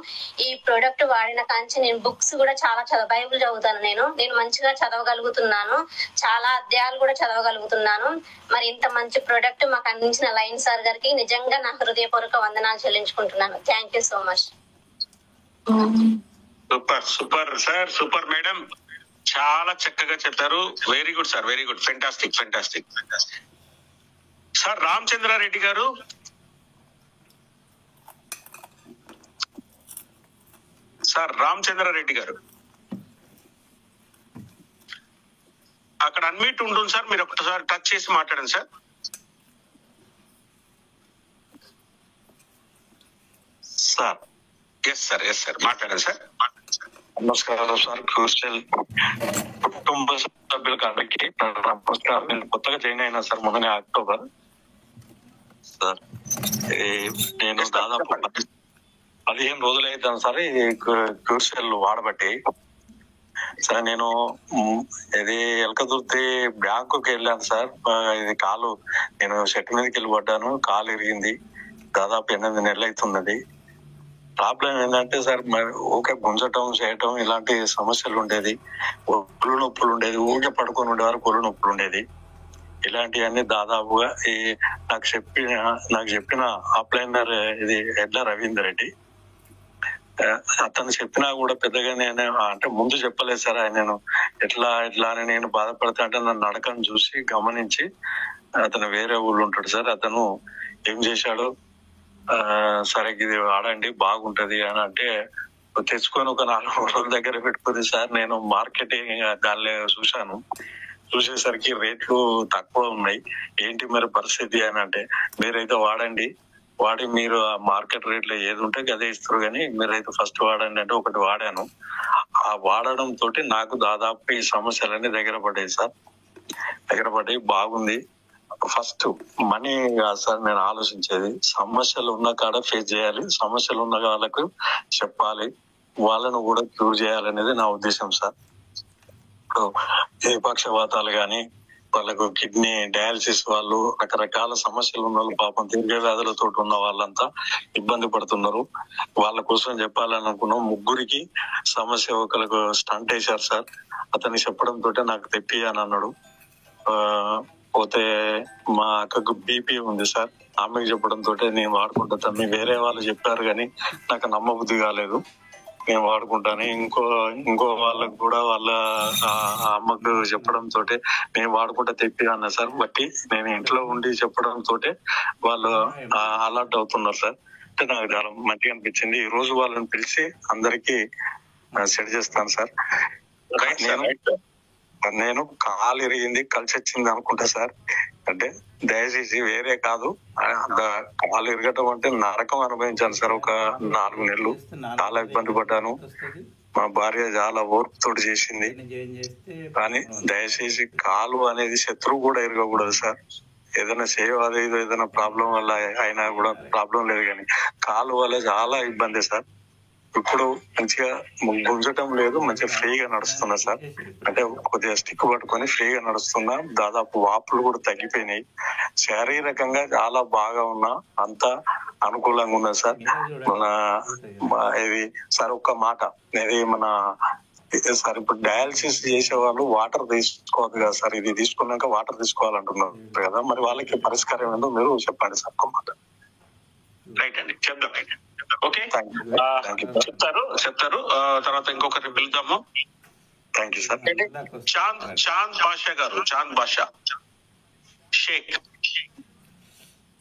[SPEAKER 9] ఈ ప్రొడక్ట్ వాడిన కాంచి నేను బుక్స్ కూడా చాలా బైబుల్ చదువుతాను. నేను మంచిగా చదవగలుగుతున్నాను. చాలా అధ్యాయాలు కూడా చదవగలుగుతున్నాను. మరి ఇంత మంచి ప్రొడక్ట్ మాకు అందించిన లైన్ సార్ గారికి నిజంగా నా హృదయపూర్వక వందనాలు చెల్లించుకుంటున్నాను. Thank you so much.
[SPEAKER 2] Super sir, super madam, చాలా చక్కగా చెప్పారు. Very good sir, very good, fantastic. Sir Ramachandra Reddy గారు. అక్కడ అన్మ్యూట్ ఉంటుంది సార్, మీరు ఒకసారి టచ్ చేసి మాట్లాడండి సార్. ఎస్ సార్ మాట్లాడండి సార్.
[SPEAKER 10] నమస్కారం సార్. క్యూర్సెల్ కుటుంబ సభ్యులకు అందరికీ నమస్కారం. నేను కొత్తగా జాయిన్ అయినా సార్, మొన్ననే అక్టోబర్ సార్. నేను దాదాపు 15 రోజులు అవుతాను సార్ ఈ క్యూర్సెల్ వాడబట్టి. సార్ నేను ఇది ఎలకదుర్తి బ్యాంకుకి వెళ్ళాను సార్. ఇది కాలు నేను షెట్ మీదకి వెళ్ళి పడ్డాను, కాలు ఇరిగింది. దాదాపు 8 నెలలు అవుతున్నది. ప్రాబ్లం ఏంటంటే సార్ ఊకే గుంజటం చేయటం ఇలాంటి సమస్యలు ఉండేది. ఒళ్ళు నొప్పులు ఉండేది, ఊకే పడుకొని ఉండే వరకు ఒళ్ళు నొప్పులు ఉండేది. ఇలాంటివన్నీ దాదాపుగా ఈ నాకు చెప్పిన అప్లైనర్ ఇది ఎడ్ల రవీందర్ రెడ్డి, అతను చెప్పినా కూడా పెద్దగా నేను అంటే ముందు చెప్పలేదు సార్. నేను ఎట్లా అని నేను బాధపడతా అంటే నన్ను నడకను చూసి గమనించి అతను వేరే ఊళ్ళో ఉంటాడు సార్. అతను ఏం చేశాడు, సరే ఇది వాడండి బాగుంటది అని అంటే తెచ్చుకొని ఒక 4 రోజుల దగ్గర పెట్టుకుంది సార్. నేను మార్కెటింగ్ దానిలో చూసేసరికి రేట్లు తక్కువ ఉన్నాయి. ఏంటి మరి పరిస్థితి అని అంటే, మీరైతే వాడి మీరు ఆ మార్కెట్ రేట్లో ఏది ఉంటే అదే ఇస్తారు, కానీ మీరైతే ఫస్ట్ వాడండి అంటే ఒకటి వాడాను. ఆ వాడడం తోటి నాకు దాదాపు ఈ సమస్యలన్నీ దగ్గర పడ్డాయి. బాగుంది. ఫస్ట్ మనీ కాదు సార్ నేను ఆలోచించేది, సమస్యలు ఉన్న కాడ ఫేస్ చేయాలి, సమస్యలు ఉన్న వాళ్ళకు చెప్పాలి, వాళ్ళను కూడా క్యూర్ చేయాలనేది నా ఉద్దేశం సార్. ఇప్పుడు ఏ పక్షవాతాలు గాని, వాళ్ళకు కిడ్నీ డయాలసిస్ వాళ్ళు, రకరకాల సమస్యలు ఉన్న వాళ్ళు, పాపం దీర్ఘ వ్యాధులతో ఉన్న వాళ్ళంతా ఇబ్బంది పడుతున్నారు. వాళ్ళ కోసం చెప్పాలని అనుకున్నాం. 3 సమస్య, ఒకరికి స్టంట్ వేశారు సార్. అతన్ని చెప్పడం తోటే నాకు తెప్పి అని అన్నాడు. పోతే మా అక్కకు బీపీ ఉంది సార్, ఆమెకు చెప్పడం తోటే నేను వాడుకుంటాను. వేరే వాళ్ళు చెప్పారు కానీ నాకు నమ్మబుద్ధి కాలేదు, నేను వాడుకుంటాను. ఇంకో వాళ్ళకు కూడా వాళ్ళ అమ్మకు చెప్పడం తోటే నేను వాడుకుంటా తెప్పి అన్నా సార్. బట్టి నేను ఇంట్లో ఉండి చెప్పడం తోటే వాళ్ళు అలర్ట్ అవుతున్నారు సార్. అంటే నాకు చాలా మంచిగా అనిపించింది. ఈ రోజు వాళ్ళని పిలిచి అందరికి సెట్ చేస్తాను సార్. నేను కాలు ఇరిగింది, కలిసి వచ్చింది అనుకుంటా సార్. అంటే దయచేసి వేరే కాదు, కాలు ఇరగటం అంటే నరకం అనుభవించాను సార్. ఒక 4 నెలలు చాలా ఇబ్బంది పడ్డాను. మా భార్య చాలా ఓర్పుతోటి చేసింది. కానీ దయచేసి కాలు అనేది శత్రువు కూడా ఇరగకూడదు సార్. ఏదైనా సేవ అది ఏదైనా ప్రాబ్లం వల్ల అయినా కూడా ప్రాబ్లం లేదు, కానీ కాలు వల్ల చాలా ఇబ్బంది సార్. ఇప్పుడు మంచిగా గుంజటం లేదు, మంచిగా ఫ్రీగా నడుస్తున్నా సార్. అంటే కొద్దిగా స్టిక్ పట్టుకొని ఫ్రీగా నడుస్తున్నా. దాదాపు వాపులు కూడా తగ్గిపోయినాయి. శారీరకంగా చాలా బాగా ఉన్నా, అంతా అనుకూలంగా ఉన్నా సార్. ఇది సార్ ఒక్క మాట, ఇది సార్ ఇప్పుడు డయాలసిస్ చేసే వాళ్ళు వాటర్ తీసుకోవద్దు కదా సార్. ఇది తీసుకున్నాక వాటర్ తీసుకోవాలంటున్నారు కదా, మరి వాళ్ళకి పరిష్కారం ఏందో మీరు చెప్పండి సార్ ఒక్క మాట.
[SPEAKER 2] రైట్ అండి, చెప్దాం. ఓకే, చెప్తారు. తర్వాత ఇంకొకరిని పిలుద్దాము.
[SPEAKER 10] Thank you sir.
[SPEAKER 2] Chand Basha గారు, చాంద్ బాషా షేక్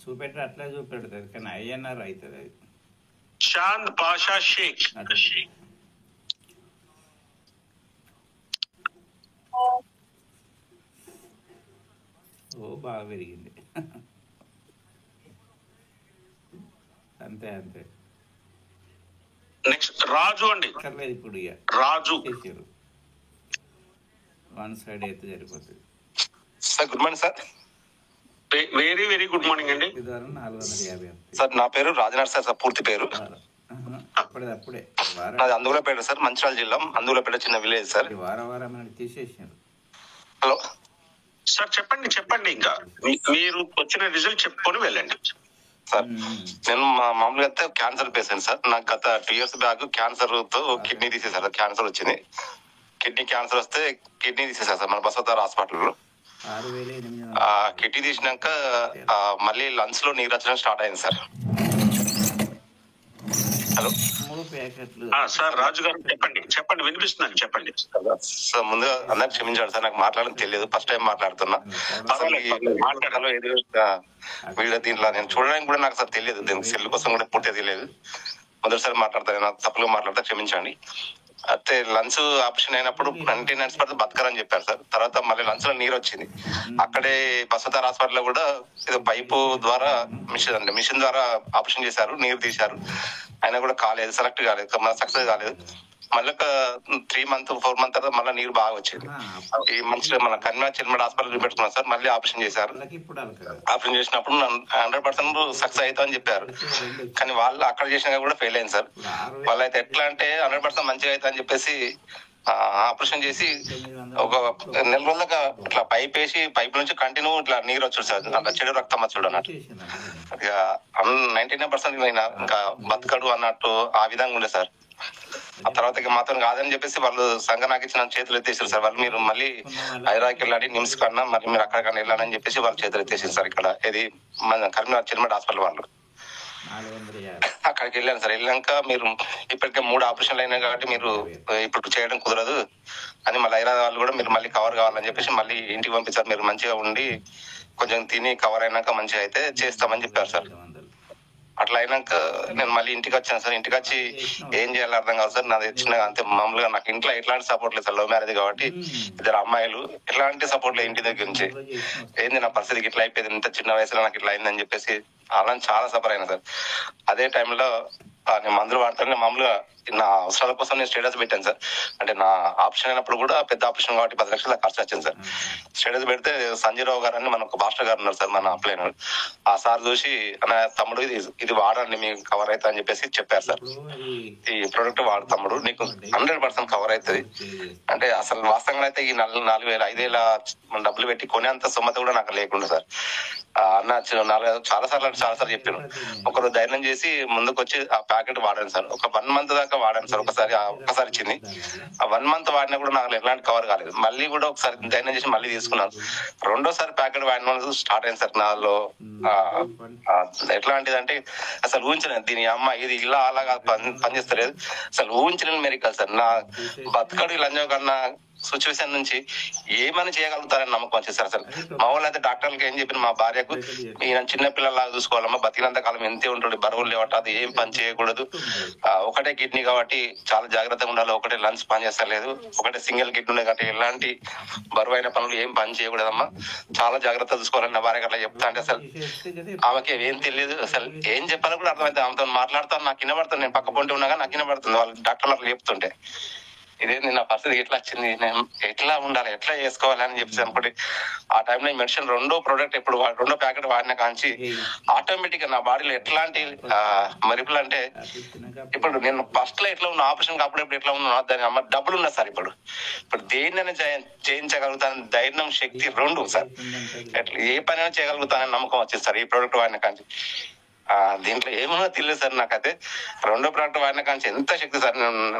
[SPEAKER 11] చూపెట్టారు, అట్లా చూపెడతారు కానీ ఐఎన్ఆర్ అవుతుంది అది.
[SPEAKER 2] చాంద్ బాషా షేక్.
[SPEAKER 11] ఓ బాగా పెరిగింది. అంతే.
[SPEAKER 2] నెక్స్ట్ రాజు అండి.
[SPEAKER 11] ఇప్పుడు
[SPEAKER 2] రాజు
[SPEAKER 11] 1 సైడ్ అయితే సరిపోతుంది
[SPEAKER 12] sir. Good morning sir.
[SPEAKER 2] Very very good morning అండి.
[SPEAKER 11] 450
[SPEAKER 12] సార్. నా పేరు రాజనాథ్ సార్, పూర్తి పేరు.
[SPEAKER 11] అప్పుడే
[SPEAKER 12] నాది అందులపేట సార్, మంచిర్యాల జిల్లా అందులపేట, చిన్న విలేజ్ సార్.
[SPEAKER 11] వారం తీసేసారు.
[SPEAKER 12] హలో
[SPEAKER 2] సార్, చెప్పండి. ఇంకా మీరు వచ్చిన రిజల్ట్ చెప్పుకొని వెళ్ళండి
[SPEAKER 12] సార్. నేను మామూలుగా అయితే క్యాన్సర్ పేషెంట్ సార్. నాకు గత 2 years బ్యాక్ క్యాన్సర్ తో కిడ్నీ తీసేసారు. క్యాన్సర్ వచ్చింది, కిడ్నీ క్యాన్సర్ వస్తే కిడ్నీ తీసేసారు సార్ మన బసవతార హాస్పిటల్లో. కిడ్నీ తీసినాక మళ్ళీ లంగ్స్ లో నీరు వచ్చడం స్టార్ట్ అయింది సార్. హలో
[SPEAKER 2] సార్, రాజు గారు చెప్పండి, వినిపిస్తున్నాను, చెప్పండి
[SPEAKER 12] సార్. ముందుగా అందరికి క్షమించాడు సార్, నాకు మాట్లాడడం తెలియదు, ఫస్ట్ టైం మాట్లాడుతున్నా. వీళ్ళ దీంట్లో నేను చూడడానికి కూడా నాకు సార్ తెలియదు, దీనికి సెల్ కోసం కూడా పూర్తిగా తెలియదు. మొదటిసారి మాట్లాడతాను, నాకు తప్పుగా మాట్లాడతా క్షమించండి. అయితే లంగ్స్ ఆపరేషన్ అయినప్పుడు 20 nights పడితే బతకరని చెప్పారు సార్. తర్వాత మళ్ళీ లంగ్స్ లో నీరు వచ్చింది. అక్కడే బసవతార హాస్పిటల్ లో కూడా ఏదో పైపు ద్వారా మిషన్ ద్వారా ఆపరేషన్ చేశారు, నీరు తీశారు. అయినా కూడా కాలేదు, సెలెక్ట్ కాలేదు, సక్సెస్ కాలేదు. మళ్ళీ ఒక 3 months 4 months తర్వాత మళ్ళీ నీరు బాగా వచ్చేది. ఈ మంచి మన కన్వీనర్ చిల్మడ హాస్పిటల్ చూపెట్టుకున్నాం సార్. మళ్ళీ ఆపరేషన్ చేశారు. ఆపరేషన్ చేసినప్పుడు 100% సక్సెస్ అవుతా అని చెప్పారు, కానీ వాళ్ళు అక్కడ చేసినా కూడా ఫెయిల్ అయింది సార్. వాళ్ళైతే ఎట్లా అంటే 100% మంచిగా అవుతా అని చెప్పేసి ఆపరేషన్ చేసి ఒక నెల రోజులుగా ఇట్లా పైప్ వేసి పైప్ నుంచి కంటిన్యూ ఇట్లా నీరు వచ్చాడు సార్, అట్లా చెడు రక్తం వచ్చాడు అన్నట్టు. ఇక 99% ఇంకా బతకడు అన్నట్టు ఆ విధంగా ఉండే సార్. ఆ తర్వాత ఇక మాత్రం కాదని చెప్పేసి వాళ్ళు సంఘ నాకు ఇచ్చిన చేతులు ఎత్తేసారు సార్. వాళ్ళు మీరు మళ్ళీ హైదరాబాద్కి వెళ్ళాలి, నిమ్స్ కన్నా మరి మీరు అక్కడికన్నా వెళ్ళాలని చెప్పేసి వాళ్ళు చేతులు ఎత్తేసారు సార్. ఇక్కడ ఇది మన కరీంనగర్ చిల్మట్ హాస్పిటల్ వాళ్ళు. అక్కడికి వెళ్ళాను సార్. వెళ్ళాక మీరు ఇప్పటికే 3 ఆపరేషన్లు అయినాయి కాబట్టి మీరు ఇప్పుడు చేయడం కుదరదు అని మళ్ళీ హైదరాబాద్ వాళ్ళు కూడా మీరు మళ్ళీ కవర్ కావాలని చెప్పేసి మళ్ళీ ఇంటికి పంపించారు. మీరు మంచిగా ఉండి కొంచెం తిని కవర్ అయినాక మంచిగా అయితే చేస్తామని చెప్పారు సార్. అట్లా అయినాక నేను మళ్ళీ ఇంటికి వచ్చాను సార్. ఇంటికి వచ్చి ఏం చేయాలో అర్థం కాదు సార్. నాది చిన్న అంతే మామూలుగా నాకు ఇంట్లో ఎట్లాంటి సపోర్ట్ లేదు సార్. లవ్ మ్యారేజ్ కాబట్టి 2 అమ్మాయిలు, ఎట్లాంటి సపోర్ట్ లేదు ఇంటి దగ్గర నుంచి. ఏంది నా పరిస్థితికి ఇట్లా అయిపోయింది, ఇంత చిన్న వయసులో నాకు ఇట్లా అయిందని చెప్పేసి అలా చాలా సఫర్ అయినా సార్. అదే టైంలో నేను మందులు వాడతాను. మామూలుగా నా అవసరాల కోసం నేను స్టేటస్ పెట్టాను సార్. అంటే నా ఆప్షన్ అయినప్పుడు కూడా పెద్ద ఆపరేషన్ కాబట్టి 10 లక్షల ఖర్చు వచ్చింది సార్. స్టేటస్ పెడితే సంజయరావు గారు అని మన ఒక మాస్టర్ గారు ఉన్నారు సార్, మన అప్లైనర్. ఆ సార్ చూసి అన్న తమ్ముడు ఇది వాడండి మీకు కవర్ అవుతా అని చెప్పేసి చెప్పారు సార్. ఈ ప్రోడక్ట్ వాడు తమ్ముడు, నీకు 100% కవర్ అవుతుంది అంటే. అసలు వాస్తవంగా అయితే ఈ 4,000 5,000 డబ్బులు పెట్టి కొనేంత సొమ్మత కూడా నాకు లేకుండా సార్. అన్న చాలా సార్లు చెప్పాను. ఒకరు ధైర్యం చేసి ముందుకు వచ్చి ఆ ప్యాకెట్ వాడాను సార్. ఒక 1 మంత్ దాకా వాడాను సార్. ఒక్కసారి ఇచ్చింది. ఆ 1 మంత్ వాడినా కూడా నాకు ఎలాంటి కవర్ కాలేదు. మళ్ళీ కూడా ఒకసారి ధైర్యం చేసి మళ్ళీ తీసుకున్నాను. 2వ ప్యాకెట్ వాడిన స్టార్ట్ అయింది సార్ నాలో. ఎట్లాంటిది అంటే అసలు ఊహించలేదు. దీని అమ్మ ఇది ఇలా అలాగా పనిచేస్తలేదు. అసలు ఊహించలేని మెరికల్ సార్. నా బతకడు లంజం కన్నా సిచ్యువేషన్ నుంచి ఏమని చేయగలుగుతారని నమ్మకం వచ్చేది సార్. అసలు మా వాళ్ళు అయితే డాక్టర్లకి ఏం చెప్పిన, మా భార్యకు ఈయన చిన్న పిల్లలాగా చూసుకోవాలమ్మా, బతికినంత కాలం ఎంతే ఉంటుంది, బరువులు లేవట, అది ఏం పని చేయకూడదు, ఒకటే కిడ్నీ కాబట్టి చాలా జాగ్రత్తగా ఉండాలి, ఒకటే లంగ్స్ పని చేస్తలేదు, ఒకటే సింగిల్ కిడ్నీ ఉండే కాబట్టి ఎలాంటి బరువైన పనులు ఏం పని చేయకూడదమ్మా, చాలా జాగ్రత్త చూసుకోవాలని నా భార్యకి అట్లా చెప్తా అంటే అసలు ఆమెకి ఏం తెలియదు. అసలు ఏం చెప్పాలో కూడా అర్థమైతే ఆమెతో మాట్లాడుతాను, నాకు వినబడుతుంది. నేను పక్క పొంటి ఉన్నాగా నాకు వినబడుతుంది వాళ్ళు డాక్టర్లు అట్లా చెప్తుంటే. ఇదేంది నా పరిస్థితి ఎట్లా వచ్చింది, నేను ఎట్లా ఉండాలి, ఎట్లా చేసుకోవాలి అని చెప్పేసి అనుకోండి. ఆ టైంలో ఈ మెడిసిన్ 2వ ప్రోడక్ట్ ఎప్పుడు 2వ ప్యాకెట్ వాడిన కాంచి ఆటోమేటిక్ గా నా బాడీలో ఎట్లాంటి మరిపులు అంటే, ఇప్పుడు నేను ఫస్ట్ లో ఎట్లా ఉన్నా, ఆపరేషన్ అప్పుడప్పుడు ఎట్లా ఉన్నా దాని అమ్మ డబ్బులు ఉన్నా సార్. ఇప్పుడు దేన్నైనా చేయించగలుగుతాను, ధైర్యం, శక్తి 2 సార్. ఎట్లా ఏ పనైనా చేయగలుగుతానని నమ్మకం వచ్చింది సార్ ఈ ప్రోడక్ట్ వాడిన కాంచి. దీంట్లో ఏమన్నా తెలియదు సార్. నాకైతే 2వ ప్రోడక్ట్ వాడిన కానీ ఎంత శక్తి సార్.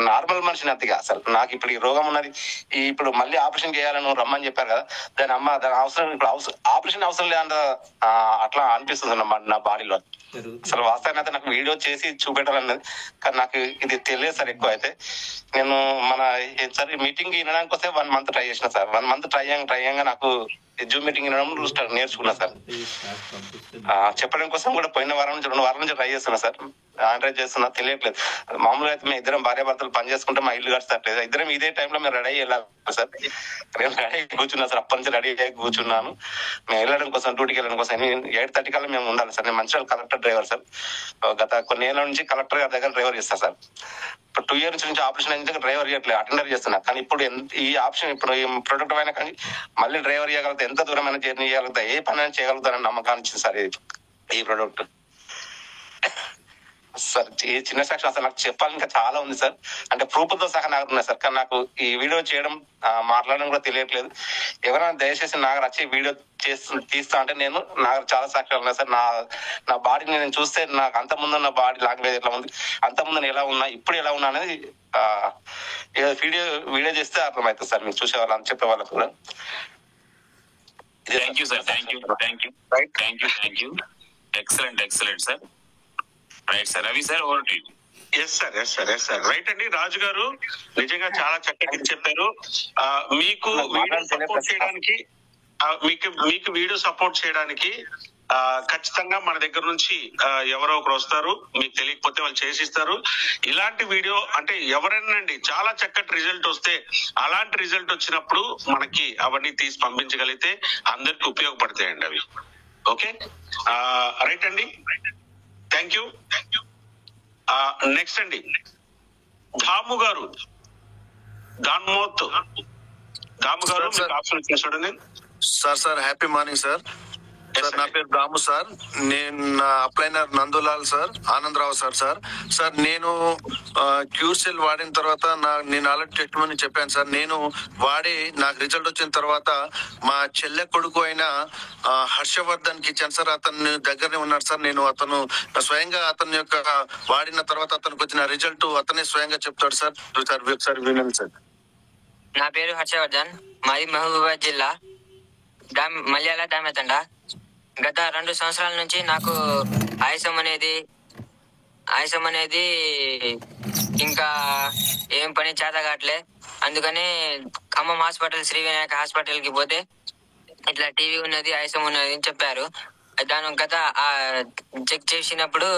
[SPEAKER 12] నార్మల్ మనిషిని అతిగా అసలు నాకు ఇప్పుడు ఈ రోగం ఉన్నది, ఇప్పుడు మళ్ళీ ఆపరేషన్ చేయాలని రమ్మని చెప్పారు కదా, దాని అవసరం ఇప్పుడు ఆపరేషన్ అవసరం లేదంట అట్లా అనిపిస్తుంది అన్నమాట నా బాడీలో. అసలు వాస్తవాన్ని అయితే నాకు వీడియో చేసి చూపెట్టాలన్నది కానీ నాకు ఇది తెలియదు సార్. ఎక్కువ అయితే నేను సార్ మీటింగ్ వినడానికి వస్తే 1 మంత్ ట్రై చేసిన సార్. 1 మంత్ ట్రై అయ్యాక నాకు జూమ్ మీటింగ్ వినడం నేర్చుకున్నా సార్. చెప్పడం కోసం కూడా పోయిన వారం నుంచి 2 వారాల నుంచి ట్రై చేస్తున్నా సార్. ఆండ్రాయిడ్ చేస్తున్నా తెలియట్లేదు. మామూలుగా అయితే మేము ఇద్దరం భార్యాభర్తలు పని చేసుకుంటే మా ఇల్లు కడతట్లేదు. ఇద్దరం ఇదే టైంలో మేము రెడీ అయ్యి వెళ్ళాలి సార్. నేను రెడీ అయ్యి కూర్చున్నా సార్. అప్పటి నుంచి రెడీ అయ్యి కూర్చున్నాను. మేము వెళ్ళడం కోసం, డ్యూటీకి వెళ్ళడం కోసం 8:30 కల్లా మేము ఉండాలి సార్. నేను మంచిర్యాల కలెక్టర్ డ్రైవర్ సార్. గత కొన్ని ఏళ్ళ నుంచి కలెక్టర్ గారి దగ్గర డ్రైవర్ చేస్తా సార్. ఇప్పుడు 2 years నుంచి ఆపరేషన్ అయిన డ్రైవర్ చేయట్లేదు, అటెండర్ చేస్తున్నా. కానీ ఇప్పుడు ఈ ఆప్షన్ ఇప్పుడు ఈ ప్రొడక్ట్ అయినా కానీ మళ్ళీ డ్రైవర్ చేయగలుగుతా, ఎంత దూరమైనా జర్నీ చేయగలుగుతా, ఏ పని అయినా చేయగలుగుతానని నమ్మకాన్ని ఇచ్చింది సార్ ఈ ప్రొడక్ట్ సార్. ఈ చిన్న సాక్షి అసలు నాకు చెప్పాలి ఇంకా చాలా ఉంది సార్. అంటే ప్రూఫ్తో సహా నాకు ఉన్నాయి సార్. కానీ నాకు ఈ వీడియో చేయడం, మాట్లాడడం కూడా తెలియట్లేదు. ఎవరైనా దయచేసి నాకు వచ్చి వీడియో తీస్తా అంటే నాకు చాలా సాక్ష్యాలు ఉన్నాయి సార్. నా బాడీని నేను చూస్తే నాకు అంత ముందు ఉన్న బాడీ లాంగ్వేజ్ ఎట్లా ఉంది, అంత ముందు ఎలా ఉన్నా, ఇప్పుడు ఎలా ఉన్నా అనేది వీడియో చేస్తే అర్థమవుతుంది సార్. మీరు చూసే వాళ్ళని చెప్పే వాళ్ళకు కూడా.
[SPEAKER 1] Thank you sir. Thank you. Excellent sir. Right sir. Ravi sir, over to you.
[SPEAKER 2] Yes sir. Right అండి. రాజు గారు నిజంగా చాలా చక్కగా చెప్పారు. మీకు వీడియో సపోర్ట్ చేయడానికి వీడియో సపోర్ట్ చేయడానికి ఖచ్చితంగా మన దగ్గర నుంచి ఎవరో ఒకరు వస్తారు. మీకు తెలియకపోతే వాళ్ళు చేసిస్తారు. ఇలాంటి వీడియో అంటే ఎవరైనాండి చాలా చక్కటి రిజల్ట్ వస్తే, అలాంటి రిజల్ట్ వచ్చినప్పుడు మనకి అవన్నీ తీసి పంపించగలిగితే అందరికి ఉపయోగపడతాయండి అవి. ఓకే, రైట్ అండి. Thank you. నెక్స్ట్ అండి, దాము గారు, దాము గారు మీకు ఆప్షన్ ఇచ్చిన చూడండి
[SPEAKER 13] sir. Happy morning sir. Sir నా పేరు రాము సార్. నేను అప్లైనర్ నందులాల్ సార్, ఆనందరావు సార్ నేను క్యూర్సెల్ వాడిన తర్వాత నేను ఆల్రెడీ టెస్టిమనీ చెప్పాను సార్. నేను వాడి నాకు రిజల్ట్ వచ్చిన తర్వాత మా చెల్లె కొడుకు అయిన హర్షవర్ధన్ కి ఇచ్చాను సార్. అతను దగ్గరనే ఉన్నాడు సార్. నేను అతను స్వయంగా అతని యొక్క వాడిన తర్వాత అతనికి వచ్చిన రిజల్ట్ అతనే స్వయంగా చెప్తాడు సార్. ఒకసారి వినండి సార్.
[SPEAKER 14] నా పేరు హర్షవర్ధన్, మాది మహబూబాబాద్ జిల్లా, మల్యాల దామెతండ. గత 2 సంవత్సరాల నుంచి నాకు ఆయాసం అనేది ఇంకా ఏం పని చేత కావట్లే. అందుకని ఖమ్మం హాస్పిటల్, శ్రీ వినాయక హాస్పిటల్ కి పోతే ఇట్లా టీవీ ఉన్నది, ఆయాసం ఉన్నది అని చెప్పారు. దాని గత చెక్ చేసినప్పుడు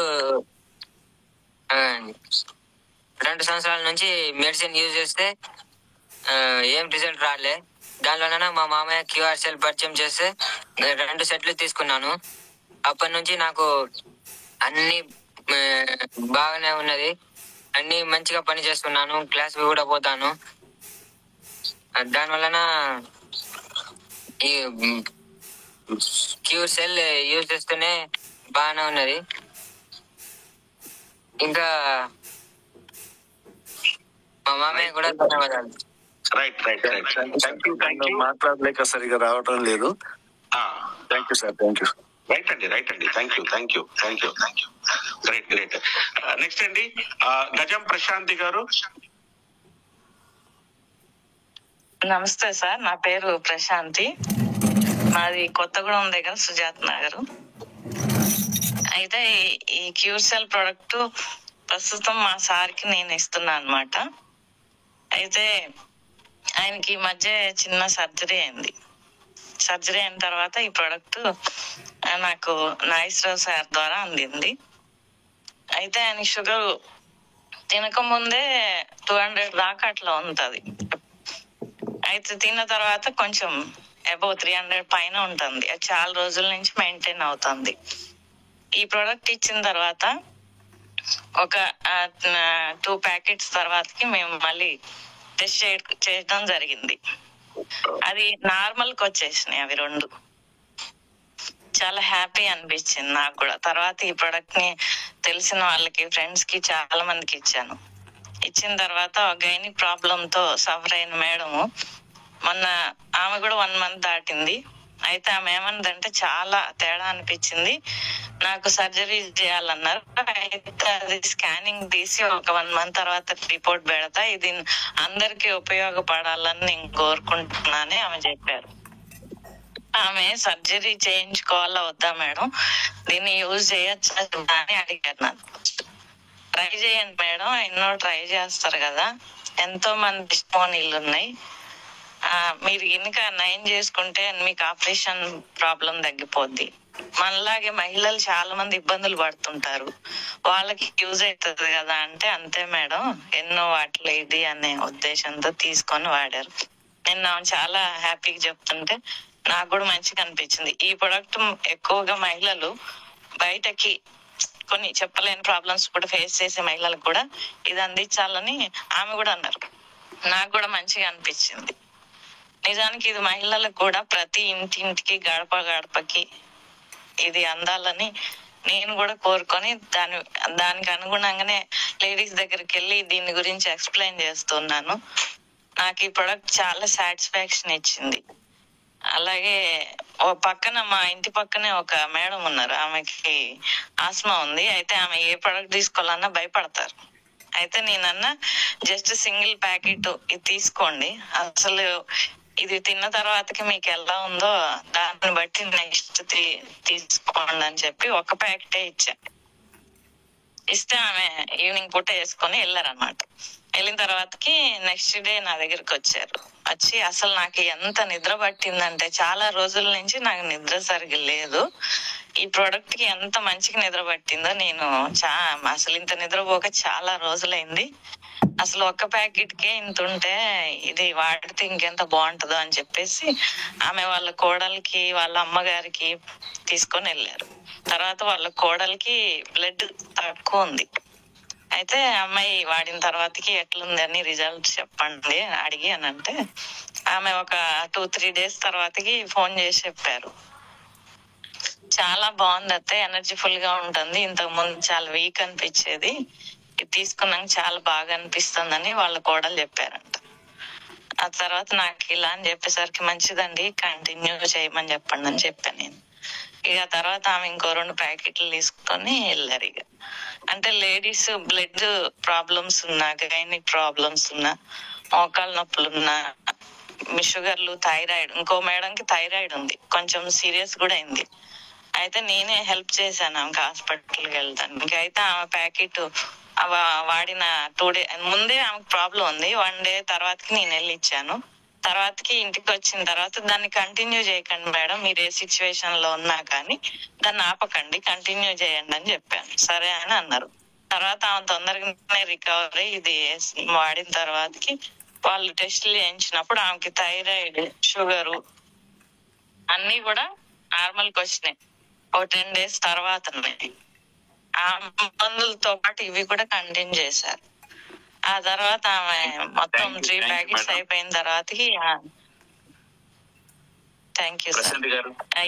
[SPEAKER 14] 2 సంవత్సరాల నుంచి మెడిసిన్ యూజ్ చేస్తే ఏం రిజల్ట్ రాలే. దానివలన మా మామయ్య క్యూఆర్ సెల్ పరిచయం చేస్తే 2 సెట్లు తీసుకున్నాను. అప్పటి నుంచి నాకు అన్ని బాగానే ఉన్నది, అన్ని మంచిగా పని చేస్తున్నాను, క్లాస్ కూడా పోతాను. దానివలన ఈ క్యూర్ సెల్ యూజ్ చేస్తూనే బాగానే ఉన్నది. ఇంకా మా మామయ్య కూడా ధన్యవాదాలు.
[SPEAKER 2] రైట్.
[SPEAKER 13] మాట్లాడలేక సరిగా రావటం లేదు. Thank you sir.
[SPEAKER 2] రైట్ అండి. Thank you. గ్రేట్. నెక్స్ట్ అండి గజం ప్రశాంతి గారు.
[SPEAKER 15] నమస్తే సార్, నా పేరు ప్రశాంతి, మాది కొత్తగూడెం దగ్గర సుజాత్ నగర్. అయితే ఈ క్యూర్సెల్ ప్రోడక్ట్ ప్రస్తుతం మా సార్కి నేను ఇస్తున్నా అన్నమాట. అయితే ఆయనకి ఈ మధ్య చిన్న సర్జరీ అయింది. సర్జరీ అయిన తర్వాత ఈ ప్రోడక్ట్ నాకు నాగేశ్వరరావు సార్ ద్వారా అందింది. అయితే ఆయన షుగర్ తినకముందే 200 దాకా అట్లా ఉంటుంది. అయితే తిన్న తర్వాత కొంచెం అబౌవ్ 300 పైన ఉంటుంది. అది చాలా రోజుల నుంచి మెయింటైన్ అవుతుంది. ఈ ప్రోడక్ట్ ఇచ్చిన తర్వాత ఒక 2 ప్యాకెట్స్ తర్వాతకి మేము మళ్ళీ టెస్ట్ చేయడం జరిగింది. అది నార్మల్ కి వచ్చేసినాయి అవి 2. చాలా హ్యాపీ అనిపించింది నాకు కూడా. తర్వాత ఈ ప్రొడక్ట్ ని తెలిసిన వాళ్ళకి, ఫ్రెండ్స్ కి చాలా మందికి ఇచ్చాను. ఇచ్చిన తర్వాత గైనిక్ ప్రాబ్లం తో సఫర్ అయిన మేడము మొన్న ఆమె కూడా 1 month దాటింది. అయితే ఆమె ఏమన్నదంటే చాలా తేడా అనిపించింది, నాకు సర్జరీ చేయాలన్నారు. అయితే అది స్కానింగ్ తీసి ఒక 1 month తర్వాత రిపోర్ట్ పెడతా, ఇది అందరికి ఉపయోగపడాలని నేను కోరుకుంటున్నానని ఆమె చెప్పారు. ఆమె సర్జరీ చేయించుకోవాలా వద్దా మేడం, దీన్ని యూజ్ చేయొచ్చా అని అడిగారు. నాకు ట్రై చేయండి మేడం, ఎన్నో ట్రై చేస్తారు కదా, ఎంతో మంది టెస్టిమోనీలు ఉన్నాయి, మీరు ఇంకా నయం చేసుకుంటే మీకు ఆపరేషన్ ప్రాబ్లం తగ్గిపోద్ది. మనలాగే మహిళలు చాలా మంది ఇబ్బందులు పడుతుంటారు, వాళ్ళకి యూజ్ అవుతుంది కదా అంటే, అంతే మేడం ఎన్నో వాటిలో ఇది అనే ఉద్దేశంతో తీసుకొని వాడారు. నేను చాలా హ్యాపీగా చెప్తుంటే నాకు కూడా మంచిగా అనిపించింది. ఈ ప్రొడక్ట్ ఎక్కువగా మహిళలు బయటకి కొన్ని చెప్పలేని ప్రాబ్లమ్స్ కూడా ఫేస్ చేసే మహిళలకు కూడా ఇది అందించాలని ఆమె కూడా అన్నారు. నాకు కూడా మంచిగా అనిపించింది. నిజానికి ఇది మహిళలకు కూడా ప్రతి ఇంటింటికి గడప గడపకి ఇది అందాలని నేను కూడా కోరుకొని దానికి అనుగుణంగానే లేడీస్ దగ్గరికి వెళ్ళి దీని గురించి ఎక్స్ప్లెయిన్ చేస్తున్నాను. నాకు ఈ ప్రొడక్ట్ చాలా సాటిస్ఫాక్షన్ ఇచ్చింది. అలాగే ఓ పక్కన మా ఇంటి పక్కనే ఒక మేడం ఉన్నారు, ఆమెకి ఆస్మా ఉంది. అయితే ఆమె ఏ ప్రొడక్ట్ తీసుకోవాలన్నా భయపడతారు. అయితే నేనన్నా జస్ట్ సింగిల్ ప్యాకెట్ ఇది తీసుకోండి, అసలు ఇది తిన్న తర్వాతకి మీకు ఎలా ఉందో దాన్ని బట్టి నెక్స్ట్ తీసుకోండి అని చెప్పి ఒక ప్యాకెటే ఇచ్చా. ఇస్తే ఆమె ఈవినింగ్ పూట వేసుకొని వెళ్ళారనమాట. వెళ్ళిన తర్వాతకి నెక్స్ట్ డే నా దగ్గరికి వచ్చారు. వచ్చి అసలు నాకు ఎంత నిద్ర పట్టిందంటే, చాలా రోజుల నుంచి నాకు నిద్ర సరిగ్గా లేదు, ఈ ప్రోడక్ట్ కి ఎంత మంచిగా నిద్ర పట్టిందో, నేను అసలు ఇంత నిద్రపోక చాలా రోజులైంది, అసలు ఒక్క ప్యాకెట్ కే ఇంత ఉంటే ఇది వాడితే ఇంకెంత బాగుంటుందో అని చెప్పేసి ఆమె వాళ్ళ కోడలికి వాళ్ళ అమ్మగారికి తీసుకొని వెళ్ళారు. తర్వాత వాళ్ళ కోడలికి బ్లడ్ తక్కువ ఉంది. అయితే అమ్మాయి వాడిన తర్వాతకి ఎట్లుంది అని రిజల్ట్ చెప్పండి అడిగి అని అంటే, ఆమె ఒక 2-3 days తర్వాతకి ఫోన్ చేసి చెప్పారు. చాలా బాగుంది అత్తయ్య, ఎనర్జీఫుల్ గా ఉంటుంది. ఇంతకు ముందు చాలా వీక్ అనిపించేది, ఇది తీసుకున్నాక చాలా బాగా అనిపిస్తుందని వాళ్ళ కోడలు చెప్పారంట. ఆ తర్వాత నాకు ఇలా అని చెప్పేసరికి మంచిదండి కంటిన్యూ చేయమని చెప్పండి అని చెప్పాను నేను. ఇక తర్వాత ఆమె ఇంకో 2 ప్యాకెట్లు తీసుకొని వెళ్ళారు. ఇక అంటే లేడీస్ బ్లడ్ ప్రాబ్లమ్స్ ఉన్నా, గైనిక్ ప్రాబ్లమ్స్ ఉన్నా, మోకాళ్ళ నొప్పులు ఉన్నా, షుగర్లు, థైరాయిడ్, ఇంకో మేడంకి థైరాయిడ్ ఉంది, కొంచెం సీరియస్ కూడా అయింది. అయితే నేనే హెల్ప్ చేశాను ఆమెకి హాస్పిటల్కి వెళ్తాను. అయితే ఆమె ప్యాకెట్ వాడిన 2 days ముందే ఆమెకు ప్రాబ్లం ఉంది. 1 day తర్వాతకి నేను వెళ్ళి ఇచ్చాను. తర్వాతకి ఇంటికి వచ్చిన తర్వాత దాన్ని కంటిన్యూ చేయకండి మేడం, మీరు ఏ సిచ్యువేషన్ లో ఉన్నా కానీ దాన్ని ఆపకండి, కంటిన్యూ చేయండి అని చెప్పాను. సరే అని అన్నారు. తర్వాత ఆమె తొందరగానే రికవర్ అయ్యి ఇది వాడిన తర్వాతకి వాళ్ళు టెస్టులు చేయించినప్పుడు ఆమెకి థైరాయిడ్, షుగరు అన్ని కూడా నార్మల్కి వచ్చినాయి. 10 days తర్వాత ఆ మందులతో పాటు ఇవి కూడా కంటిన్యూ చేశారు. ఆ తర్వాత ఆమె మొత్తం 3 ప్యాకెట్స్ అయిపోయిన తర్వాతకి థ్యాంక్ యూ సార్.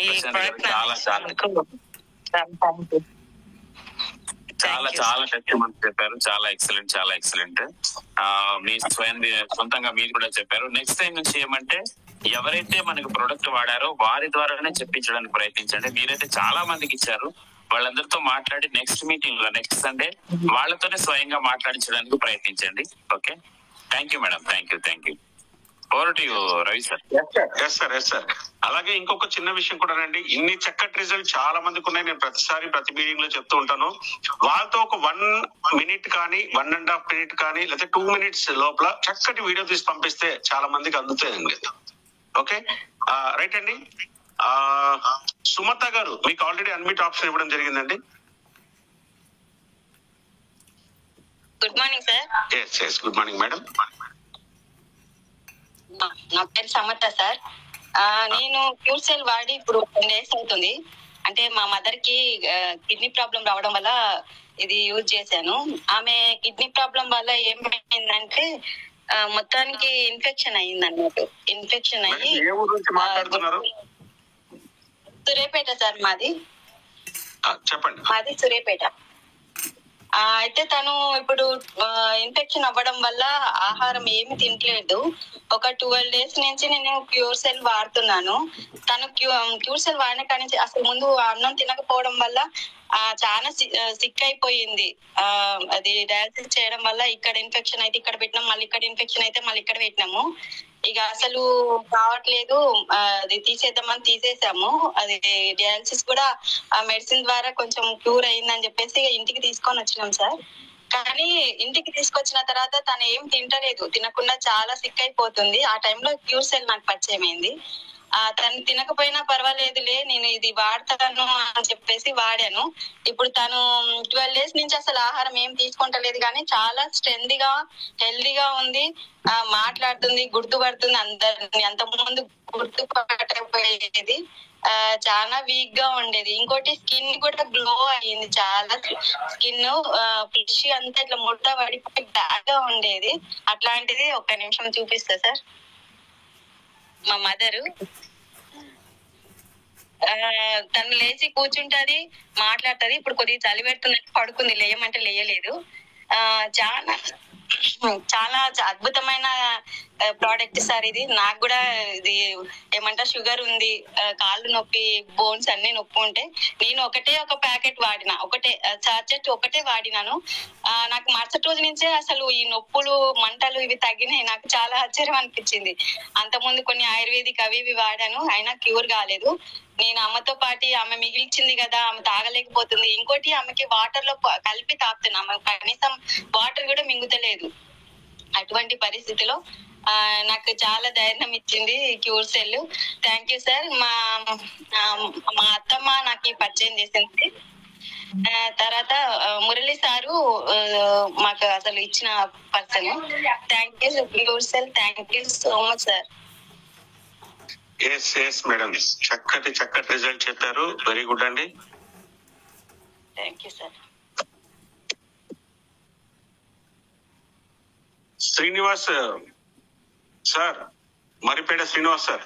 [SPEAKER 15] ఈ ప్రొడక్ట్
[SPEAKER 1] చాలా చాలా టెస్టిమోనియల్స్ చెప్పారు. చాలా ఎక్సలెంట్, చాలా ఎక్సలెంట్. మీ సొంతంగా మీరు కూడా చెప్పారు. నెక్స్ట్ టైం నుంచి ఏమంటే ఎవరైతే మనకి ప్రొడక్ట్ వాడారో వారి ద్వారానే చెప్పించడానికి ప్రయత్నించండి. మీరైతే చాలా మందికి ఇచ్చారు, వాళ్ళందరితో మాట్లాడి నెక్స్ట్ మీటింగ్ లో నెక్స్ట్ సండే వాళ్ళతోనే స్వయంగా మాట్లాడించడానికి ప్రయత్నించండి. Okay, thank you madam, thank you. Over to you Ravi sir.
[SPEAKER 2] Yes sir. అలాగే ఇంకొక చిన్న విషయం కూడా అండి, ఇన్ని చక్కటి రిజల్ట్ చాలా మందికి ఉన్నాయి. నేను ప్రతి మీటింగ్ లో చెప్తూ ఉంటాను, వాళ్ళతో ఒక 1 minute కానీ 1.5 minute కానీ లేదా 2 minutes లోపల చక్కటి వీడియో తీసి పంపిస్తే చాలా మందికి అందుతాయండి. ఓకే, రైట్ అండి. సుమత గారు, మీకు ఆల్రెడీ అన్మిట్ ఆప్షన్ ఇవ్వడం జరిగిందండి.
[SPEAKER 16] Good morning sir.
[SPEAKER 2] Yes good morning madam.
[SPEAKER 16] నా పేరు సమత సార్. నేను క్యూర్సెల్ వాడి ఇప్పుడు 10 days అవుతుంది. అంటే మా మదర్ కి కిడ్నీ ప్రాబ్లం రావడం వల్ల ఇది యూజ్ చేశాను. ఆమె కిడ్నీ ప్రాబ్లం వల్ల ఏమైందంటే మొత్తానికి ఇన్ఫెక్షన్ అయింది అన్నట్టు. ఇన్ఫెక్షన్ అయ్యి సూర్యాపేట సార్ మాది.
[SPEAKER 2] చెప్పండి.
[SPEAKER 16] మాది సూర్యాపేట. అయితే తను ఇప్పుడు ఇన్ఫెక్షన్ అవ్వడం వల్ల ఆహారం ఏమి తినట్లేదు. ఒక 12 days నుంచి నేను క్యూర్సెల్ వాడుతున్నాను. తను క్యూర్సెల్ వాడిన కానీ అసలు ముందు అన్నం తినకపోవడం వల్ల చాలా సిక్ అయిపోయింది. అది డయాలసిస్ చేయడం వల్ల ఇక్కడ ఇన్ఫెక్షన్ అయితే ఇక్కడ పెట్టినాం, మళ్ళీ ఇక్కడ ఇన్ఫెక్షన్ అయితే మళ్ళీ ఇక్కడ పెట్టినాము. ఇక అసలు కావట్లేదు, అది తీసేద్దామని తీసేసాము. అది డయాలసిస్ కూడా ఆ మెడిసిన్ ద్వారా కొంచెం క్యూర్ అయిందని చెప్పేసి ఇంటికి తీసుకొని వచ్చినాం సార్. కానీ ఇంటికి తీసుకొచ్చిన తర్వాత తను ఏం తింటలేదు, తినకుండా చాలా సిక్ అయిపోతుంది. ఆ టైంలో క్యూర్సెల్ నాకు పరిచయం అయింది. తను తినకపోయినా పర్వాలేదులే, నేను ఇది వాడతాను అని చెప్పేసి వాడాను. ఇప్పుడు తను 12 days నుంచి అసలు ఆహారం ఏం తీసుకుంటలేదు, కానీ చాలా స్ట్రెంత్ గా హెల్దీగా ఉంది, మాట్లాడుతుంది, గుర్తుపడుతుంది అందరిని. అంతకుముందు గుర్తుపట్టకపోయేది, చాలా వీక్ గా ఉండేది. ఇంకోటి స్కిన్ కూడా గ్లో అయ్యింది, చాలా స్కిన్ ఫ్లెష్ అంతా ఇట్లా ముడత పడిపోయి బ్లాక్ గా ఉండేది. అట్లాంటిది 1 నిమిషం చూపిస్తా సార్. మా మదరు తను లేచి కూర్చుంటది, మాట్లాడుతుంది. ఇప్పుడు కొద్దిగా చలి పెడుతుందని పడుకుంది, లేయమంటే లేయలేదు. చాలా అద్భుతమైన ప్రోడక్ట్ సార్ ఇది. నాకు కూడా ఇది ఏమంటారు షుగర్ ఉంది, కాళ్ళు నొప్పి, బోన్స్ అన్ని నొప్పి ఉంటే నేను ఒక ప్యాకెట్ వాడినా, చార్జెట్ ఒకటే వాడినాను. నాకు మరుసటి రోజు నుంచే అసలు ఈ నొప్పులు, మంటలు ఇవి తగ్గినాయి. నాకు చాలా ఆశ్చర్యం అనిపించింది. అంతకుముందు కొన్ని ఆయుర్వేదిక్ అవి ఇవి వాడాను, అయినా క్యూర్ కాలేదు. నేను అమ్మతో పాటు ఆమె మిగిల్చింది కదా, ఆమె తాగలేకపోతుంది. ఇంకోటి ఆమెకి వాటర్ లో కలిపి తాగుతున్నా, ఆమె కనీసం వాటర్ కూడా మింగుతలేదు. అటువంటి పరిస్థితిలో నాకు చాలా ధైర్యం ఇచ్చింది క్యూర్సెల్. Thank you sir. మా అత్తమ్మ నాకు పరిచయం చేసింది. తర్వాత మురళి సారు మాకు అసలు ఇచ్చిన పర్సన్. థ్యాంక్ యూ క్యూర్సెల్, thank you so much sir.
[SPEAKER 2] Yes madam, చక్కటి రిజల్ట్ చెప్పారు. వెరీ గుడ్ అండి.
[SPEAKER 16] Thank you sir.
[SPEAKER 2] Srinivas sir, Maripeta Srinivas sir.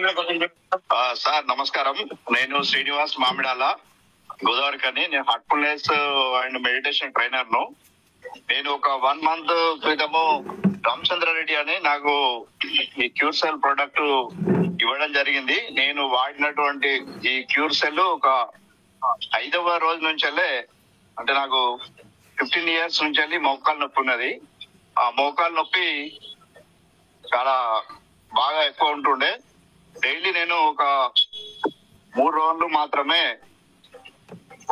[SPEAKER 17] Sir నమస్కారం. నేను శ్రీనివాస్ మామిడాల గోదావరి కని. నేను హార్ట్ఫుల్నెస్ అండ్ మెడిటేషన్ ట్రైనర్ ను. నేను ఒక 1 month క్రితము రామచంద్రారెడ్డి అని నాకు ఈ క్యూర్ సెల్ ప్రోడక్ట్ ఇవ్వడం జరిగింది. నేను వాడినటువంటి ఈ క్యూర్ సెల్ ఒక 5వ రోజు నుంచెల్లే, అంటే నాకు 15 years నుంచి మోకాలు నొప్పి ఉన్నది. ఆ మోకాలు నొప్పి చాలా బాగా ఎక్కువ ఉంటుండే. డైలీ నేను ఒక 3 rounds మాత్రమే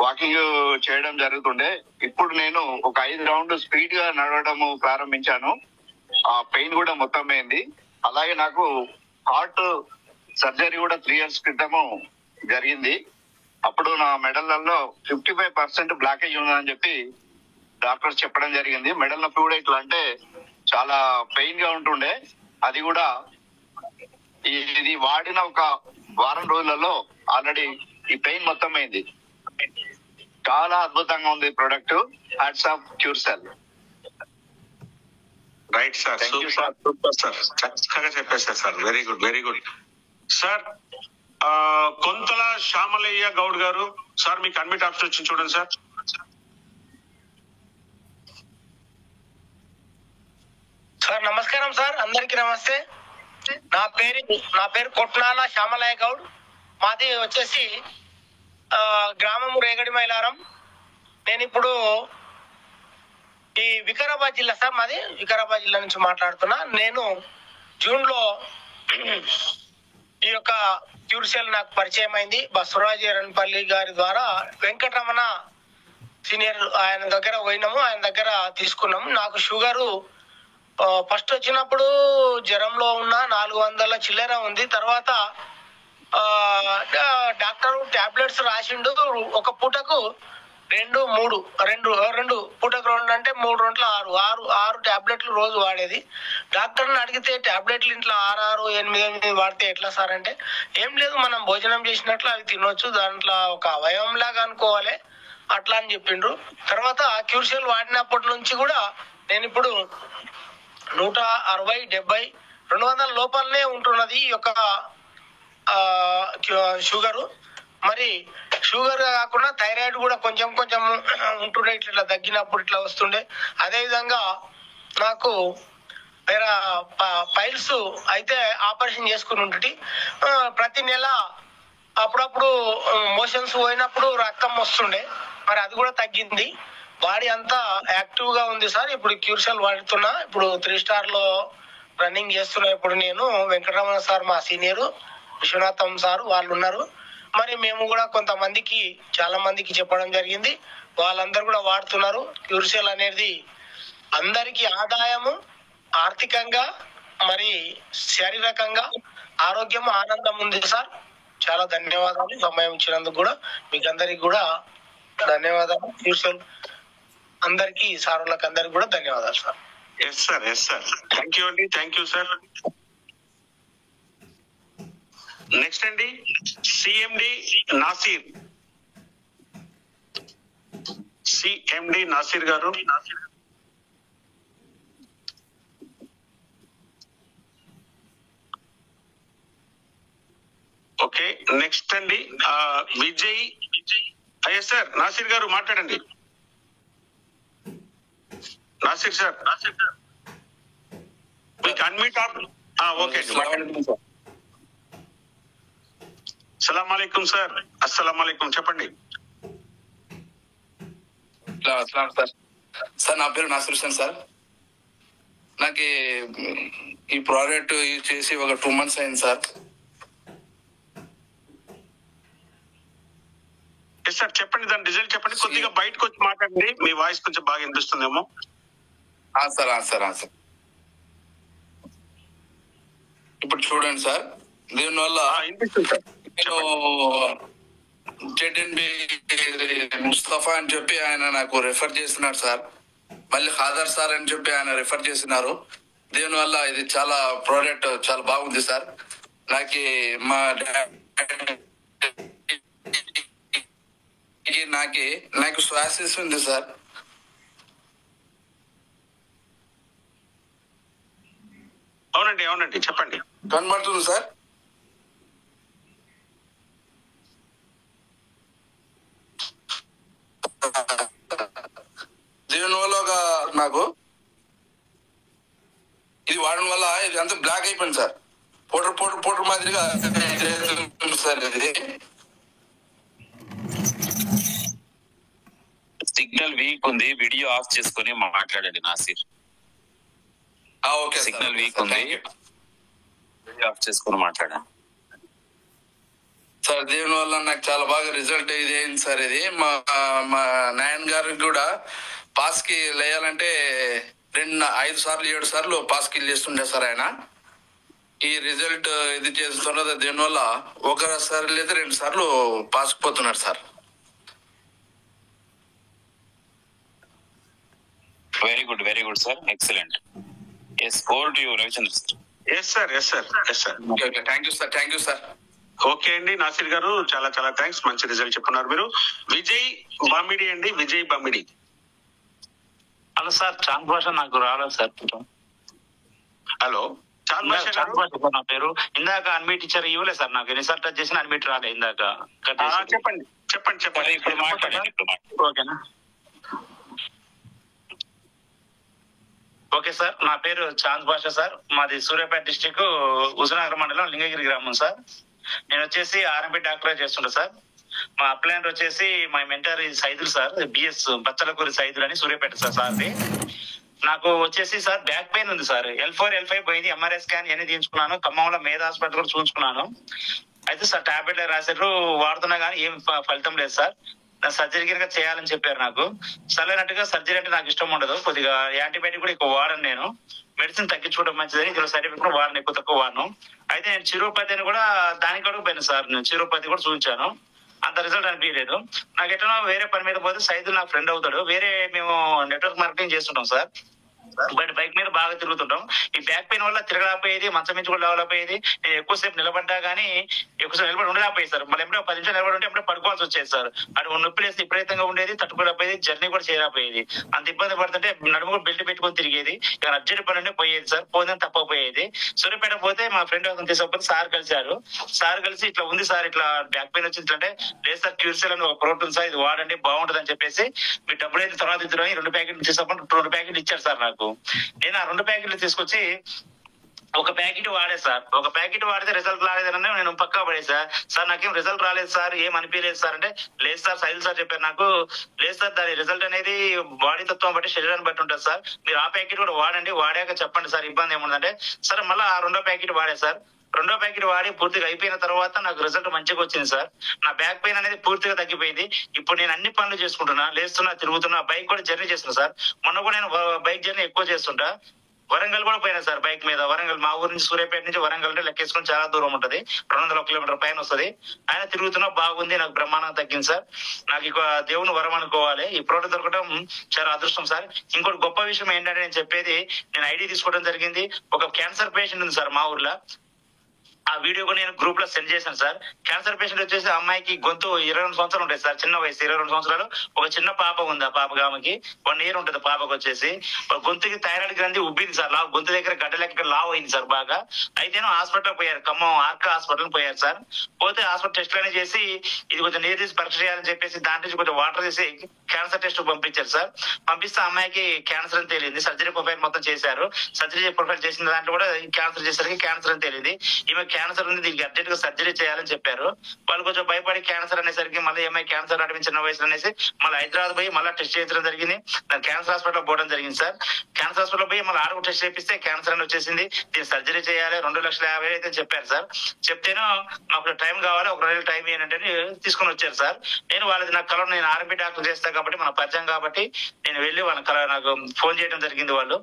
[SPEAKER 17] వాకింగ్ చేయడం జరుగుతుండే. ఇప్పుడు నేను ఒక 5 rounds స్పీడ్ గా నడవడం ప్రారంభించాను. ఆ పెయిన్ కూడా మొత్తం అయింది. అలాగే నాకు హార్ట్ సర్జరీ కూడా 3 years క్రితము జరిగింది. అప్పుడు నా మెడలలో 55% బ్లాకేజ్ ఉందని చెప్పి డాక్టర్స్ చెప్పడం జరిగింది. మెడల్ నొప్పి కూడా ఇట్లా అంటే చాలా పెయిన్ గా ఉంటుండే. అది కూడా ఇది వాడిన ఒక 1 వారం రోజులలో ఆల్రెడీ ఈ పెయిన్ మొత్తం అయింది. చాలా అద్భుతంగా ఉంది product. Hats off cure cell.
[SPEAKER 2] Right sir, super sir, చక్కగా చెప్పేశారు sir. Very good, very good sir. Kontala Shyamalaiah Goud గారు సార్, మీకు అడ్మిట్ ఆప్షన్ వచ్చింది చూడండి సార్.
[SPEAKER 18] సార్ నమస్కారం సార్, అందరికి నమస్తే. నా పేరు కొట్నాల శ్యామలయ్య గౌడ్. మాది వచ్చేసి గ్రామం రేగడి మైలారం. నేను ఇప్పుడు ఈ వికారాబాద్ జిల్లా సార్, మాది వికారాబాద్ జిల్లా నుంచి మాట్లాడుతున్నా. నేను జూన్ లో ఈ యొక్క క్యూర్ సెల్ నాకు పరిచయం అయింది బసవరాజు ఎర్రన్పల్లి గారి ద్వారా. వెంకటరమణ సీనియర్ ఆయన దగ్గర పోయినాము, ఆయన దగ్గర తీసుకున్నాము. నాకు షుగరు ఫస్ట్ వచ్చినప్పుడు జ్వరంలో ఉన్న 400 చిల్లర ఉంది. తర్వాత డాక్టర్ టాబ్లెట్స్ రాసిండు. ఒక పూటకు 2 పూటకు 2 అంటే 3 రోజులు 6 టాబ్లెట్లు రోజు వాడేది. డాక్టర్ని అడిగితే టాబ్లెట్లు ఇంట్లో 6, 8 వాడితే ఎట్లా సార్ అంటే, ఏం లేదు మనం భోజనం చేసినట్లు అవి తినొచ్చు, దాంట్లో ఒక అవయవం లాగా అనుకోవాలి అట్లా అని చెప్పిండ్రు. తర్వాత క్యూర్ సెల్ వాడినప్పటి నుంచి కూడా నేను ఇప్పుడు 160, 70, 200 లోపలనే ఉంటున్నది ఈ యొక్క షుగరు. మరి షుగర్ కాకుండా థైరాయిడ్ కూడా కొంచెం ఉంటుండే, ఇట్లా తగ్గినప్పుడు ఇట్లా వస్తుండే. అదే విధంగా నాకు వేరే పైల్స్ అయితే ఆపరేషన్ చేసుకుని ఉంటుంది. ప్రతి నెల అప్పుడప్పుడు మోషన్స్ పోయినప్పుడు రక్తం వస్తుండే, మరి అది కూడా తగ్గింది. బాడీ అంతా యాక్టివ్ గా ఉంది సార్. ఇప్పుడు క్యూర్ సెల్ వాడుతున్నా. ఇప్పుడు 3 star లో రన్నింగ్ చేస్తున్నా. ఇప్పుడు నేను వెంకటరమణ సార్ మా సీనియర్, విశ్వనాథం సార్ వాళ్ళు ఉన్నారు. మరి మేము కూడా కొంతమందికి, చాలా మందికి చెప్పడం జరిగింది. వాళ్ళందరూ కూడా వాడుతున్నారు. క్యూర్ సెల్ అనేది అందరికీ ఆదాయము, ఆర్థికంగా మరి శారీరకంగా ఆరోగ్యం, ఆనందం ఉంది సార్. చాలా ధన్యవాదాలు సమయం ఇచ్చినందుకు కూడా. మీకు అందరికి కూడా ధన్యవాదాలు. క్యూర్ సెల్ అందరికి, సారులకు అందరికి కూడా ధన్యవాదాలు sir.
[SPEAKER 2] Yes sir, yes sir, thank you అండి, థ్యాంక్ యూ సార్. నెక్స్ట్ అండి సిఎండి నాసీర్. సిఎండి నాసీర్ గారు. ఓకే, నెక్స్ట్ అండి విజయ్. అయ్యా సార్, నాసీర్ గారు మాట్లాడండి. నాసీర్ సార్, మీకు అన్మ్యూట్ ఓకే అండి. అస్సలాం వాలేకుం సార్. అస్సలాం వాలేకుం, చెప్పండి.
[SPEAKER 19] సార్ నా పేరు నాసిర్ హుసేన్ సార్. నాకు ఈ ప్రోడక్ట్ యూజ్ చేసి ఒక 2 months అయింది సార్.
[SPEAKER 2] సార్ చెప్పండి, దాని రిజల్ట్ చెప్పండి. కొద్దిగా బయటకు వచ్చి మాట్లాడండి, మీ వాయిస్ కొంచెం బాగా వినిపిస్తుందేమో.
[SPEAKER 19] సార్ ఇప్పుడు చూడండి సార్, దీనివల్ల నేను జెడ్ఎన్బి ముస్తఫా అని చెప్పి ఆయన నాకు రెఫర్ చేస్తున్నారు సార్. మళ్ళీ ఖాదర్ సార్ అని చెప్పి ఆయన రెఫర్ చేస్తున్నారు. దీనివల్ల ఇది చాలా ప్రోడక్ట్ చాలా బాగుంది సార్. నాకు శ్వాస ఉంది సార్.
[SPEAKER 2] అవునండి చెప్పండి.
[SPEAKER 19] కనబడుతుంది సార్. ఇది వాడడం వల్ల ఇది అంతా బ్లాక్ అయిపోయింది సార్. పౌడర్ మాదిరిగా సార్. ఇది
[SPEAKER 1] సిగ్నల్ వీక్ ఉంది, వీడియో ఆఫ్ చేసుకుని మాట్లాడండి నాసిర్.
[SPEAKER 19] ఓకే,
[SPEAKER 1] సిగ్నల్ వీక్ ఉంది, వీడియో ఆఫ్ చేసుకుని మాట్లాడండి
[SPEAKER 19] సార్. దీని వల్ల నాకు చాలా బాగా రిజల్ట్ ఇది అయింది సార్. ఇది మా నాయన్ గారికి కూడా పాస్ కి లేయాలంటే 5 సార్లు 7 సార్లు పాస్ కి చేస్తుండే సార్ ఆయన. ఈ రిజల్ట్ ఇది చేసిన తర్వాత దీనివల్ల ఒకసారి లేదా 2 సార్లు పాస్ పోతున్నారు sir.
[SPEAKER 1] Very good sir, excellent. Yes, over to you Ravichandra sir.
[SPEAKER 2] Yes sir.
[SPEAKER 19] Thank you sir.
[SPEAKER 2] Okay అండి నాసిర్ గారు, చాలా చాలా థ్యాంక్స్, మంచి రిజల్ట్ చెప్పున్నారు మీరు. విజయ్ బామిడి అండి, విజయ్ బామిడి.
[SPEAKER 20] హలో సార్, చాంద్ భాష నాకు రాలేదు సార్.
[SPEAKER 2] హలో చాంద్ భాష
[SPEAKER 20] నా పేరు. ఇందాక అడ్మిట్ ఇచ్చారు, ఇవ్వలేదు సార్ నాకు. ఎన్నిసార్లు టచ్ చేసిన అడ్మిట్ రాలే. ఇందాక
[SPEAKER 2] చెప్పండి.
[SPEAKER 20] ఇప్పుడు మాట్లాడండి. ఓకేనా? ఓకే సార్, నా పేరు చాంద్ భాష సార్. మాది సూర్యాపేట డిస్టిక్ హుజనగర్ మండలం లింగగిరి గ్రామం సార్. నేను వచ్చేసి ఆర్ఎంపీ డాక్టర్ చేస్తుంటా సార్. మా అప్లైనర్ వచ్చేసి మా mentor Saidulu sir, BS Bachchalakuri Saidulu అని సూర్యాపేట సార్ది. నాకు వచ్చేసి సార్ బ్యాక్ పెయిన్ ఉంది సార్. L4 L5 పోయింది, ఎంఆర్ఐ స్కాన్ అన్ని తీయించుకున్నాను. ఖమ్మంలో మేధ హాస్పిటల్ కూడా చూసుకున్నాను. అయితే సార్ టాబ్లెట్లు రాశారు, వాడుతున్నా కానీ ఏం ఫలితం లేదు సార్. సర్జరీ కనుక చేయాలని చెప్పారు నాకు. సరైనట్టుగా సర్జరీ అంటే నాకు ఇష్టం ఉండదు. కొద్దిగా యాంటీబయాటిక్ కూడా ఎక్కువ వాడను నేను. మెడిసిన్ తగ్గించుకోవడం మంచిదని ఇందులో సైడ్ ఎఫెక్ట్ కూడా వాడను, ఎక్కువ తక్కువ వాడను. అయితే నేను చిరోపతి అని కూడా దానికి కూడా పోయినా సార్. నేను చిరోపతి కూడా చూపించాను, అంత రిజల్ట్ అనిపించలేదు. నాకు ఎట్లా వేరే పని మీద పోతే సైదులు నాకు ఫ్రెండ్ అవుతాడు. వేరే మేము నెట్వర్క్ మార్కెటింగ్ చేస్తుంటాం సార్. బైక్ మీద బాగా తిరుగుతుంటాం. ఈ బ్యాక్ పెయిన్ వల్ల తిరగలేకపోయేది, మంచం నుంచి కూడా లేవలేకపోయేది. నేను ఎక్కువసేపు నిలబడ్డా కానీ ఎక్కువసేపు నిలబడి ఉండలేకపోయేది సార్. మళ్ళీ ఎప్పుడో 10 నిమిషాలు నిలబడి ఉంటే ఎప్పుడో పడుకోవాల్సి వచ్చేది సార్. అటు నొప్పి లేస్తే విపరీతంగా ఉండేది, తట్టుకోలేకపోయేది, జర్నీ కూడా చేయలేకపోయేది. అంత ఇబ్బంది పడుతుంటే నడుము కూడా బెల్ట్ పెట్టుకొని తిరిగేది. ఇక అర్జెంట్ పని ఉంటే పోయేది సార్, పోతే తప్పపోయేది. సూర్యపేట పోతే మా ఫ్రెండ్ ఒక తీసుకపోతే సార్ కలిశారు. సార్ కలిసి ఇట్లా ఉంది సార్, ఇట్లా బ్యాక్ పెయిన్ వచ్చిందంటే లేదు సార్, క్యూర్సెల్ అని ఒక ప్రోడక్ట్ ఉంది సార్, ఇది వాడండి బాగుంటుంది అని చెప్పేసి మీ డబ్బులు అయితే తర్వాత ఇద్దరు 2 ప్యాకెట్లు తీసుకొని 2 ప్యాకెట్లు ఇచ్చారు సార్ నాకు. నేను ఆ 2 ప్యాకెట్లు తీసుకొచ్చి ఒక ప్యాకెట్ వాడే సార్. ఒక ప్యాకెట్ వాడితే రిజల్ట్ రాలేదని నేను పక్కా పడేసా. సార్ నాకేం రిజల్ట్ రాలేదు సార్, ఏం అనిపించలేదు సార్ అంటే, లేదు సార్ సైల్ సార్ చెప్పారు నాకు. లేదు సార్, దాని రిజల్ట్ అనేది బాడీ తత్వం బట్టి శరీరాన్ని బట్టి ఉంటుంది సార్. మీరు ఆ ప్యాకెట్ కూడా వాడండి, వాడాక చెప్పండి సార్ ఇబ్బంది ఏముందంటే. సరే మళ్ళీ ఆ 2వ ప్యాకెట్ వాడే సార్. 2వ ప్యాకెట్ వాడి పూర్తిగా అయిపోయిన తర్వాత నాకు రిజల్ట్ మంచిగా వచ్చింది సార్. నా బ్యాక్ పెయిన్ అనేది పూర్తిగా తగ్గిపోయింది. ఇప్పుడు నేను అన్ని పనులు చేసుకుంటున్నా, లేస్తున్నా, తిరుగుతున్నా, బైక్ కూడా జర్నీ చేస్తున్నా సార్. మొన్న కూడా నేను బైక్ జర్నీ ఎక్కువ చేస్తుంటా. వరంగల్ కూడా పోయినా సార్ బైక్ మీద. వరంగల్ మా ఊరు నుంచి సూర్యాపేట నుంచి వరంగల్ అంటే లెక్కేసుకుని చాలా దూరం ఉంటది, 200 కిలోమీటర్ పైన వస్తుంది. ఆయన తిరుగుతున్నా బాగుంది, నాకు బ్రహ్మాండంగా తగ్గింది సార్. నాకు ఇక దేవుని వరం అనుకోవాలి. ఈ ప్రోడక్ట్ దొరకడం చాలా అదృష్టం సార్. ఇంకోటి గొప్ప విషయం ఏంటంటే నేను చెప్పేది, నేను ఐడి తీసుకోవడం జరిగింది. ఒక క్యాన్సర్ పేషెంట్ ఉంది సార్ మా ఊర్లో. ఆ వీడియో కూడా నేను గ్రూప్ లో సెండ్ చేశాను సార్. క్యాన్సర్ పేషెంట్ వచ్చేసి అమ్మాయికి గొంతు 22 సంవత్సరాలు ఉంటాయి సార్, చిన్న వయసు 22 సంవత్సరాలు. ఒక చిన్న పాప ఉంది, ఆ పాపకి ఆమెకి 1 year ఉంటుంది పాపకు వచ్చేసి. గొంతుకి థైరాయిడ్ గ్రంథి ఉబ్బింది సార్, గొంతు దగ్గర గడ్డ లెక్క లావ్ అయింది సార్ బాగా. అయితే హాస్పిటల్ పోయారు, ఖమ్మం ఆర్కా హాస్పిటల్ పోయారు సార్. పోతే హాస్పిటల్ టెస్ట్ అనే చేసి ఇది కొంచెం నీరు తీసి పరీక్ష చేయాలని చెప్పేసి దాంట్లో నుంచి కొంచెం వాటర్ తీసి క్యాన్సర్ టెస్ట్ పంపించారు సార్. పంపిస్తే అమ్మాయికి క్యాన్సర్ అని తేలింది. సర్జరీ ప్రొఫైల్ మొత్తం చేశారు. సర్జరీ ప్రొఫైల్ చేసిన దాంట్లో కూడా క్యాన్సర్ చేసరికి క్యాన్సర్ అని తేలింది. ఈమె క్యాన్సర్ ఉంది, దీనికి అర్జెంట్ గా సర్జరీ చేయాలని చెప్పారు. వాళ్ళు కొంచెం భయపడి క్యాన్సర్ అనేసరికి మళ్ళీ ఏమై క్యాన్సర్ అడ్మిట్ చిన్న వయసు అనేసి మళ్ళీ హైదరాబాద్ పోయి మళ్ళీ టెస్ట్ చేయించడం జరిగింది. దాని క్యాన్సర్ హాస్పిటల్ పోవడం జరిగింది సార్. క్యాన్సర్ హాస్పిటల్ పోయి మళ్ళీ ఆడ టెస్ట్ చేపిస్తే క్యాన్సర్ అని వచ్చేసింది. దీన్ని సర్జరీ చేయాలి, 2,50,000 అయితే చెప్పారు సార్. చెప్తేనో మాకు టైం కావాలి, 1 రోజు టైం ఏంటంటే తీసుకొని వచ్చారు సార్. నేను వాళ్ళది నాకు కలవడం, నేను ఆర్ఎంపీ డాక్టర్ చేస్తాను కాబట్టి మన పరిచయం కాబట్టి నేను వెళ్ళి వాళ్ళ నాకు ఫోన్ చేయడం జరిగింది. వాళ్ళు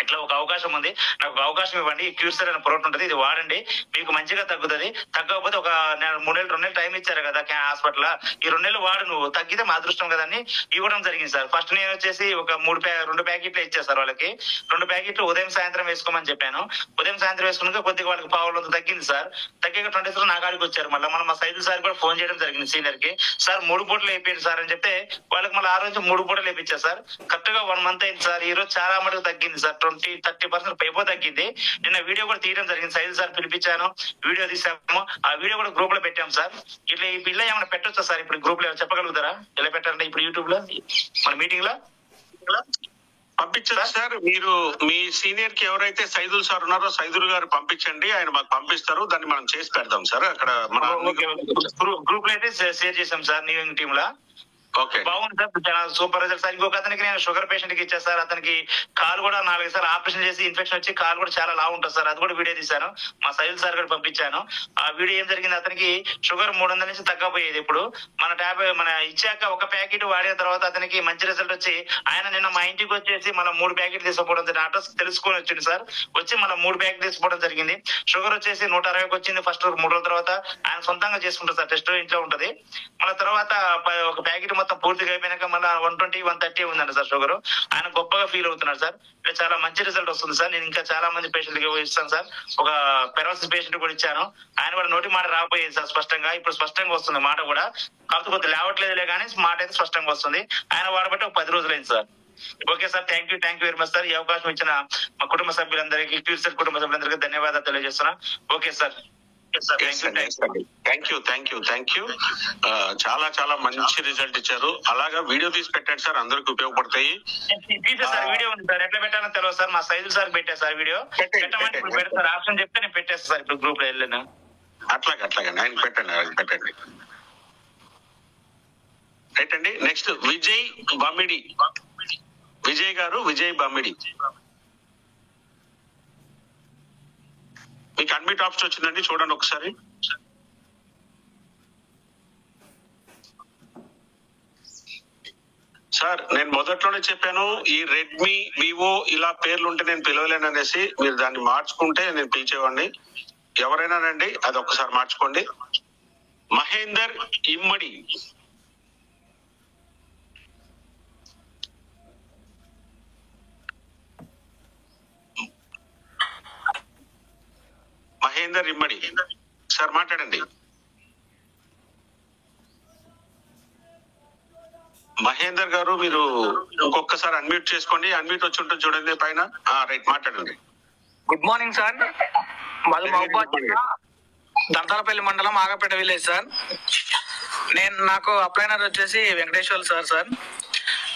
[SPEAKER 20] ఇట్లా ఒక అవకాశం ఉంది, నాకు ఒక అవకాశం ఇవ్వండి, ఈ క్యూర్సెల్ అనే ప్రోడక్ట్ ఉంటుంది, ఇది వాడండి, మీకు మంచిగా తగ్గుతుంది. తగ్గకపోతే ఒక 3 నెలలు 2 నెలలు టైం ఇచ్చారు కదా హాస్పిటల్, ఈ 2 నెలలు వాడు, నువ్వు తగ్గితే మా అదృష్టం కదా అని ఇవ్వడం జరిగింది సార్. ఫస్ట్ నేను వచ్చేసి ఒక 2 ప్యాకెట్లు ఇచ్చాను సార్ వాళ్ళకి. 2 ప్యాకెట్లు ఉదయం సాయంత్రం వేసుకోమని చెప్పాను. ఉదయం సాయంత్రం వేసుకున్నాక కొద్దిగా వాళ్ళకి పావులంతా తగ్గింది సార్. తగ్గాక 20 days నా కాడికి వచ్చారు. మళ్ళీ మా సైదుల్ సార్ కూడా ఫోన్ చేయడం జరిగింది సీనియర్ కి. సార్ 3 పూటలు వేయించారు సార్ అని చెప్తే వాళ్ళకి మళ్ళీ ఆ రోజు 3 పూటలు వేయించారు సార్. కరెక్ట్ గా 1 month అయింది సార్. ఈ రోజు చాలా మటుకు తగ్గింది సార్, 20-30% పైపో తగ్గింది. నిన్న వీడియో కూడా తీయడం జరిగింది, సైదుల్ సార్ పిలిపించాను, వీడియో తీసాము. ఆ వీడియో కూడా గ్రూప్ లో పెట్టాం సార్. ఇట్లా ఈ పిల్ల ఏమైనా పెట్టొచ్చా సార్ ఇప్పుడు గ్రూప్ లో, చెప్పగలుగుతారా ఎలా పెట్టారంటే ఇప్పుడు యూట్యూబ్ లో మన మీటింగ్ లో?
[SPEAKER 2] పంపించండి సార్. మీరు మీ సీనియర్ కి ఎవరైతే సైదుల్ సార్ ఉన్నారో సైదుల్ గారు పంపించండి, ఆయన మాకు పంపిస్తారు, దాన్ని మనం చేసి పెడదాం సార్. అక్కడ మన
[SPEAKER 20] గ్రూప్ లో అయితే షేర్ చేసాం సార్ న్యూ టీమ్ లా.
[SPEAKER 2] ఓకే,
[SPEAKER 20] బాగుంది సార్, చాలా సూపర్ రిజల్ట్ సార్. ఇంకొక అతనికి నేను షుగర్ పేషెంట్ కి ఇచ్చాను సార్. అతనికి కాలు కూడా 4 సార్లు ఆపరేషన్ చేసి ఇన్ఫెక్షన్ వచ్చి కాలు కూడా చాలా లావు ఉంటుంది సార్. అది కూడా వీడియో తీశాను, మా సైల్ సార్ కూడా పంపించాను. ఆ వీడియో ఏం జరిగింది, అతనికి షుగర్ 300 నుంచి తగ్గపోయేది. ఇప్పుడు మన ఇచ్చాక ఒక ప్యాకెట్ వాడిన తర్వాత అతనికి మంచి రిజల్ట్ వచ్చి ఆయన నిన్న మా ఇంటికి వచ్చేసి మన 3 ప్యాకెట్ తీసుకోవడం జరిగింది. అడ్రస్ తెలుసుకొని వచ్చింది సార్. వచ్చి మన 3 ప్యాకెట్ తీసుకోవడం జరిగింది. షుగర్ వచ్చేసి 160కి వచ్చింది ఫస్ట్ 3 రోజుల తర్వాత. ఆయన సొంతంగా చేసుకుంటారు సార్, టెస్ట్ ఇంట్లో ఉంటది. మళ్ళీ తర్వాత ఒక ప్యాకెట్ మొత్తం పూర్తిగా అయిపోయినాక మళ్ళీ 120, 130 ఉందండి సార్ షుగర్. ఆయన గొప్పగా ఫీల్ అవుతున్నారు సార్. ఇలా చాలా మంచి రిజల్ట్ వస్తుంది సార్. నేను ఇంకా చాలా మంది పేషెంట్కి ఇస్తాను సార్. ఒక పెరాలసిస్ పేషెంట్ కూడా ఇచ్చాను, ఆయన కూడా నోటి మాట రాకపోయేది సార్ స్పష్టంగా. ఇప్పుడు స్పష్టంగా వస్తుంది మాట కూడా, కాకపోతే కొద్దిగా లేవట్లేదులే కానీ మాట అయితే స్పష్టంగా వస్తుంది. ఆయన వాడబట్టి ఒక 10 రోజులైంది sir. Okay sir, thank you very much sir. ఈ అవకాశం ఇచ్చిన మా కుటుంబ సభ్యులందరికీ, క్యూర్సెల్ కుటుంబ సభ్యులందరికీ ధన్యవాదాలు తెలియజేస్తున్నా. Okay sir,
[SPEAKER 2] thank you. చాలా చాలా మంచి రిజల్ట్ ఇచ్చారు. అలాగా వీడియో తీసి పెట్టండి సార్, అందరికి ఉపయోగపడతాయి.
[SPEAKER 20] సార్ వీడియో ఉంది సార్, ఎట్లా పెట్టాలో తెలియదు సార్. మా సైజు సార్ పెట్టా సార్ వీడియో. పెట్టమని ఇప్పుడు పెడతారు, ఆప్షన్ చెప్తే నేను పెట్టేస్తాను సార్ ఇప్పుడు గ్రూప్ లో వెళ్ళాను.
[SPEAKER 2] అట్లాగే ఆయన పెట్టండి. రైట్ అండి. నెక్స్ట్ విజయ్ బమ్మిడి. విజయ్ బమ్మిడి, మీకు అడ్మిట్ ఆప్షన్ వచ్చిందండి, చూడండి ఒకసారి. సార్ నేను మొదట్లోనే చెప్పాను, ఈ రెడ్మీ, వివో ఇలా పేర్లు ఉంటే నేను పిలవలేను అనేసి. మీరు దాన్ని మార్చుకుంటే నేను పిలిచేవాడిని. ఎవరైనానండి, అది ఒక్కసారి మార్చుకోండి. మహేందర్ ఇమ్మడి. సార్ మాట్లాడండి. మహేందర్ గారు మీరు ఇంకొకసారి అన్మ్యూట్ చేసుకోండి. అన్మ్యూట్ వచ్చి ఉంటుంది చూడండి పైన. రైట్, మాట్లాడండి.
[SPEAKER 21] Good morning sir. మాది మహబూబాద్ జిల్లా దంతాలపల్లి మండలం ఆగపేట విలేజ్ సార్. నాకు అప్లైనర్ వచ్చేసి వెంకటేశ్వర్ సార్.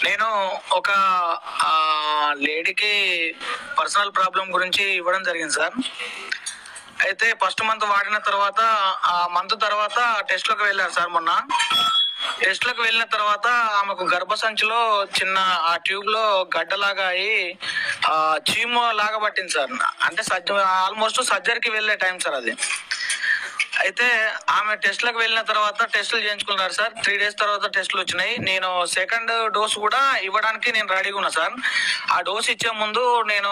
[SPEAKER 21] నేను ఒక లేడీకి పర్సనల్ ప్రాబ్లం గురించి ఇవ్వడం జరిగింది సార్. అయితే ఫస్ట్ మంత్ వాడిన తర్వాత ఆ మంత్ తర్వాత టెస్ట్లకు వెళ్ళారు సార్. మొన్న టెస్ట్లకు వెళ్ళిన తర్వాత ఆమెకు గర్భసంచిలో చిన్న ఆ ట్యూబ్ లో గడ్డలాగా అయి చీము లాగా పట్టింది సార్. అంటే ఆల్మోస్ట్ సర్జరీకి వెళ్ళే టైం సార్ అది. అయితే ఆమె టెస్ట్లకు వెళ్ళిన తర్వాత టెస్టులు చేయించుకున్నారు సార్. 3 days తర్వాత టెస్టులు వచ్చినాయి. నేను సెకండ్ డోస్ కూడా ఇవ్వడానికి నేను రెడీగా ఉన్నా సార్. ఆ డోస్ ఇచ్చే ముందు నేను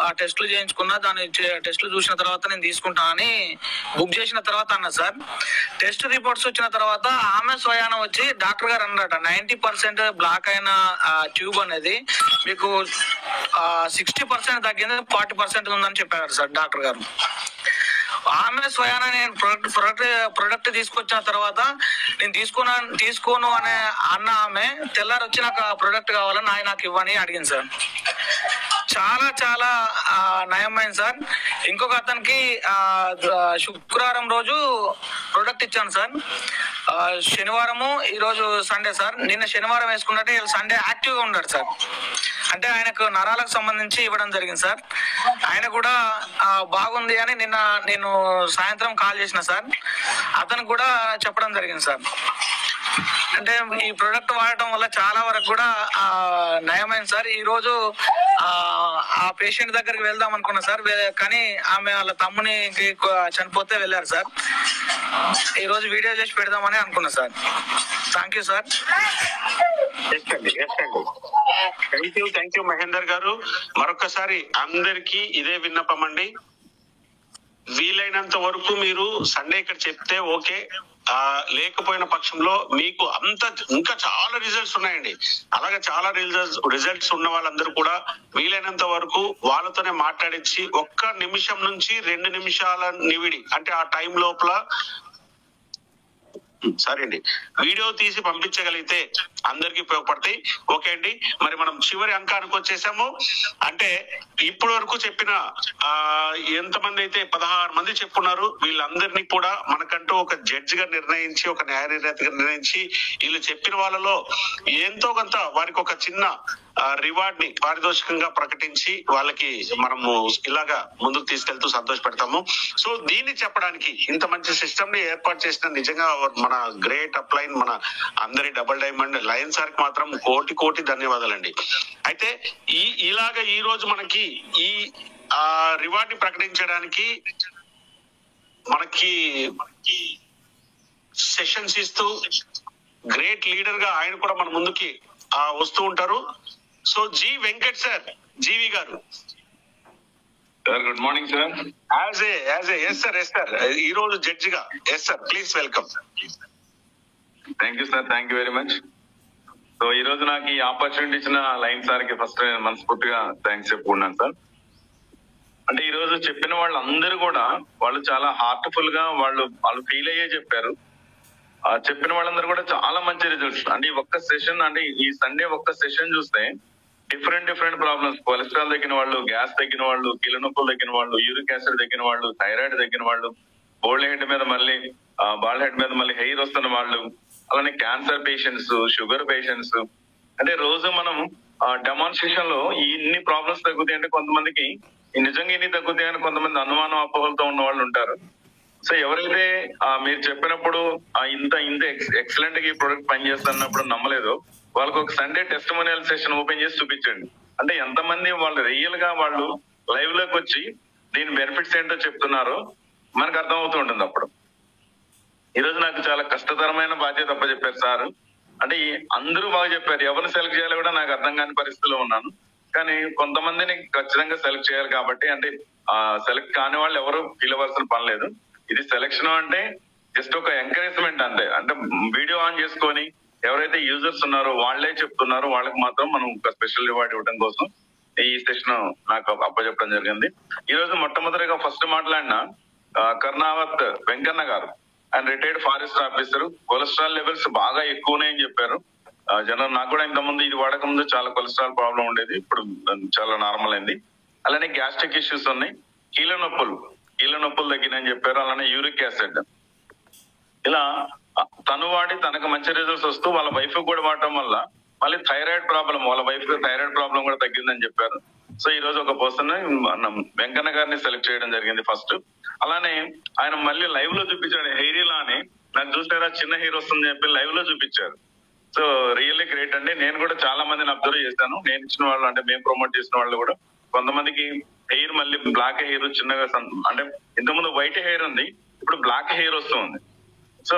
[SPEAKER 21] ఆ టెస్టులు చేయించుకున్నా. దాని టెస్టులు చూసిన తర్వాత నేను తీసుకుంటా అని బుక్ చేసిన తర్వాత అన్నా సార్. టెస్ట్ రిపోర్ట్స్ వచ్చిన తర్వాత ఆమె స్వయానం వచ్చి డాక్టర్ గారు అన్నారట, 90% బ్లాక్ అయిన ట్యూబ్ అనేది మీకు 60% తగ్గింది, 40% ఉందని చెప్పారు సార్ డాక్టర్ గారు. ఆమె స్వయాన నేను ప్రొడక్ట్ తీసుకొచ్చిన తర్వాత నేను తీసుకోను అనే అన్న ఆమె తెల్లారి వచ్చి నాకు ఆ ప్రొడక్ట్ కావాలని నాకు ఇవ్వని అడిగింది సార్. చాలా నయమైంది సార్. ఇంకొక అతనికి శుక్రవారం రోజు ప్రొడక్ట్ ఇచ్చాను సార్. శనివారము ఈరోజు సండే సార్. నిన్న శనివారం వేసుకున్నట్టే సండే యాక్టివ్గా ఉన్నాడు సార్. అంటే ఆయనకు నరాలకు సంబంధించి ఇవ్వడం జరిగింది సార్. ఆయన కూడా బాగుంది అని నిన్న నేను సాయంత్రం కాల్ చేసిన సార్. అతనికి కూడా చెప్పడం జరిగింది సార్. అంటే ఈ ప్రొడక్ట్ వాడటం వల్ల చాలా వరకు కూడా నయమైంది సార్. ఈ రోజు ఆ పేషెంట్ దగ్గరికి వెళ్దాం అనుకున్నా సార్, కానీ ఆమె వాళ్ళ తమ్ముని చనిపోతే వెళ్ళారు సార్. ఈ రోజు వీడియో చేసి పెడదామని అనుకున్నా sir. Thank you sir.
[SPEAKER 2] Thank you Mahender గారు. మరొకసారి అందరికీ ఇదే విన్నపం అండి, వీలైనంత వరకు మీరు సండే ఇక్కడ చెప్తే ఓకే, లేకపోయిన పక్షంలో మీకు ఇంకా చాలా రిజల్ట్స్ ఉన్నాయండి. అలాగే చాలా రిజల్ట్స్ ఉన్న వాళ్ళందరూ కూడా వీలైనంత వరకు వాళ్ళతోనే మాట్లాడించి 1 నిమిషం నుంచి 2 నిమిషాల నివిడి, అంటే ఆ టైం లోపల సరే అండి వీడియో తీసి పంపించగలిగితే అందరికి ఉపయోగపడతాయి. ఓకే అండి, మరి మనం చివరి అంకానికి వచ్చేసాము. అంటే ఇప్పటి వరకు చెప్పిన ఎంతమంది అయితే 16 మంది చెప్పున్నారు, వీళ్ళందరినీ కూడా మనకంటూ ఒక జడ్జి గా నిర్ణయించి, ఒక న్యాయ నిర్ణేతగా నిర్ణయించి, వీళ్ళు చెప్పిన వాళ్ళలో ఎంతో కొంత వారికి ఒక చిన్న రివార్డ్ ని పారితోషికంగా ప్రకటించి వాళ్ళకి మనము ఇలాగా ముందుకు తీసుకెళ్తూ సంతోషపెడతాము. సో దీన్ని చెప్పడానికి ఇంత మంచి సిస్టమ్ ని ఏర్పాటు చేసిన నిజంగా మన గ్రేట్ అప్లైన్ మన అందరి డబుల్ డైమండ్ లయన్ సార్ కి మాత్రం కోటి ధన్యవాదాలండి. అయితే ఇలాగా ఈ రోజు మనకి ఈ రివార్డ్ ని ప్రకటించడానికి మనకి సెషన్స్ ఇస్తూ గ్రేట్ లీడర్ గా ఆయన కూడా మన ముందుకి వస్తూ ఉంటారు. So G Venkat sir, GV గారు.
[SPEAKER 3] Sir good morning sir.
[SPEAKER 2] Yes sir ఈ రోజు జడ్జి గా. Yes sir, please welcome.
[SPEAKER 3] Thank you sir, thank you very much. So ఈ రోజు నాకు ఈ ఆపర్చునిటీ ఇచ్చిన లైన్ సార్ కి ఫస్ట్ మనస్ఫూర్తిగా థ్యాంక్స్ చెప్పుకున్నాను సార్. అంటే ఈ రోజు చెప్పిన వాళ్ళందరూ కూడా వాళ్ళు చాలా హార్ట్ఫుల్ గా వాళ్ళు ఫీల్ అయ్యే చెప్పారు. చెప్పిన వాళ్ళందరూ కూడా చాలా మంచి రిజల్ట్స్. అంటే ఈ ఒక్క సెషన్, అంటే ఈ సండే ఒక్క సెషన్ చూస్తే డిఫరెంట్ ప్రాబ్లమ్స్, కొలెస్ట్రాల్ తగ్గిన వాళ్ళు, గ్యాస్ తగ్గిన వాళ్ళు, కీళ్ళ నొప్పులు తగ్గిన వాళ్ళు, యూరిక్ యాసిడ్ తగ్గిన వాళ్ళు, థైరాయిడ్ తగ్గిన వాళ్ళు, బోల్డ్ హెడ్ మీద మళ్ళీ బాల్డ్ హెడ్ మీద మళ్ళీ హెయిర్ వస్తున్న వాళ్ళు, అలానే క్యాన్సర్ పేషెంట్స్, షుగర్ పేషెంట్స్. అంటే రోజు మనం డెమాన్స్ట్రేషన్ లో ఇన్ని ప్రాబ్లమ్స్ తగ్గుతాయి అంటే కొంతమందికి నిజంగా ఇన్ని తగ్గుతాయని కొంతమంది అనుమానం అపోహలతో ఉన్న వాళ్ళు ఉంటారు. సో ఎవరైతే మీరు చెప్పినప్పుడు ఇంత ఎక్సలెంట్ గా ఈ ప్రొడక్ట్ పనిచేస్తున్నప్పుడు నమ్మలేదు, వాళ్ళకి ఒక సండే టెస్టిమోనియల్ సెషన్ ఓపెన్ చేసి చూపించండి. అంటే ఎంతమంది వాళ్ళు రియల్ గా వాళ్ళు లైవ్ లోకి వచ్చి దీని బెనిఫిట్స్ ఏంటో చెప్తున్నారో మనకు అర్థమవుతూ ఉంటుంది. అప్పుడు ఈరోజు నాకు చాలా కష్టతరమైన బాధ్యత చెప్పారు సార్. అంటే అందరూ బాగా చెప్పారు, ఎవరిని సెలెక్ట్ చేయాలో కూడా నాకు అర్థం కాని పరిస్థితిలో ఉన్నాను. కానీ కొంతమందిని ఖచ్చితంగా సెలెక్ట్ చేయాలి కాబట్టి, అంటే సెలెక్ట్ కాని వాళ్ళు ఎవరు ఫీల్ అవ్వాల్సిన పని లేదు. ఇది సెలెక్షన్ అంటే జస్ట్ ఒక ఎంకరేజ్మెంట్ అంతే. అంటే వీడియో ఆన్ చేసుకొని ఎవరైతే యూజర్స్ ఉన్నారో వాళ్ళే చెప్తున్నారో వాళ్ళకి మాత్రం మనం ఒక స్పెషల్ రివార్డ్ ఇవ్వడం కోసం ఈ సెషన్ నాకు అప్పచెప్పడం జరిగింది. ఈ రోజు మొట్టమొదటిగా ఫస్ట్ మాట్లాడిన కర్ణావత్ వెంకన్న గారు, ఆయన retired forest officer. Cholesterol levels బాగా ఎక్కువ ఉన్నాయని చెప్పారు. జనరల్ నాకు కూడా ఇంత ముందు ఇది వాడక ముందు చాలా కొలెస్ట్రాల్ ప్రాబ్లం ఉండేది, ఇప్పుడు చాలా నార్మల్ అయింది. అలానే గ్యాస్ట్రిక్ ఇష్యూస్ ఉన్నాయి, కీళ్ళ నొప్పులు తగ్గినాయని చెప్పారు. అలానే యూరిక్ యాసిడ్. ఇలా తను వాడి తనకు మంచి రిజల్ట్స్ వస్తూ వాళ్ళ వైఫ్ కూడా వాడటం వల్ల మళ్ళీ థైరాయిడ్ ప్రాబ్లం, వాళ్ళ వైఫ్ థైరాయిడ్ ప్రాబ్లం కూడా తగ్గిందని చెప్పారు. సో ఈ రోజు ఒక పర్సన్ వెంకన్న గారిని సెలెక్ట్ చేయడం జరిగింది ఫస్ట్. అలానే ఆయన మళ్ళీ లైవ్ లో చూపించాడు హెయిర్ లాని, నాకు చూసారా చిన్న హెయిర్ వస్తుందని చెప్పి లైవ్ లో చూపించారు. సో రియల్లీ గ్రేట్ అండి. నేను కూడా చాలా మందిని అబ్జర్వ్ చేశాను. నేను ఇచ్చిన వాళ్ళు, అంటే మేము ప్రమోట్ చేసిన వాళ్ళు కూడా కొంతమందికి హెయిర్ మళ్ళీ బ్లాక్ హెయిర్ చిన్నగా, అంటే ఇంతకుముందు వైట్ హెయిర్ ఉంది, ఇప్పుడు బ్లాక్ హెయిర్ వస్తుంది. సో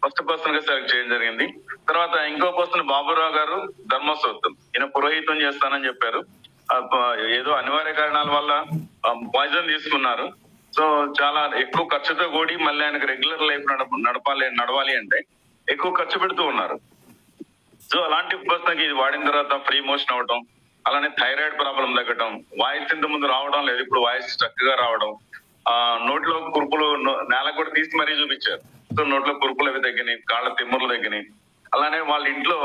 [SPEAKER 3] ఫస్ట్ పర్సన్ గా సెలెక్ట్ చేయడం జరిగింది. తర్వాత ఇంకో పర్సన్ బాబురావు గారు ధర్మసోత్తం, ఈయన పురోహితం చేస్తానని చెప్పారు. ఏదో అనివార్య కారణాల వల్ల పాయిజన్ తీసుకున్నారు. సో చాలా ఎక్కువ ఖర్చుతో కూడి మళ్ళీ ఆయనకు రెగ్యులర్ లైఫ్ నడవాలి అంటే ఎక్కువ ఖర్చు పెడుతూ ఉన్నారు. సో అలాంటి పర్సన్ కి ఇది వాడిన తర్వాత ఫ్రీ మోషన్ అవడం, అలానే థైరాయిడ్ ప్రాబ్లం తగ్గడం, వాయిస్ ఇంత ముందు రావడం లేదు, ఇప్పుడు వాయిస్ చక్కగా రావడం, నోట్లో కురుపులు నేల కూడా తీసి మరీ చూపించారు. సో నోట్లో కురుపులు అవి తగ్గినాయి, కాళ్ళ తిమ్ముర్లు తగ్గినాయి. అలానే వాళ్ళ ఇంట్లో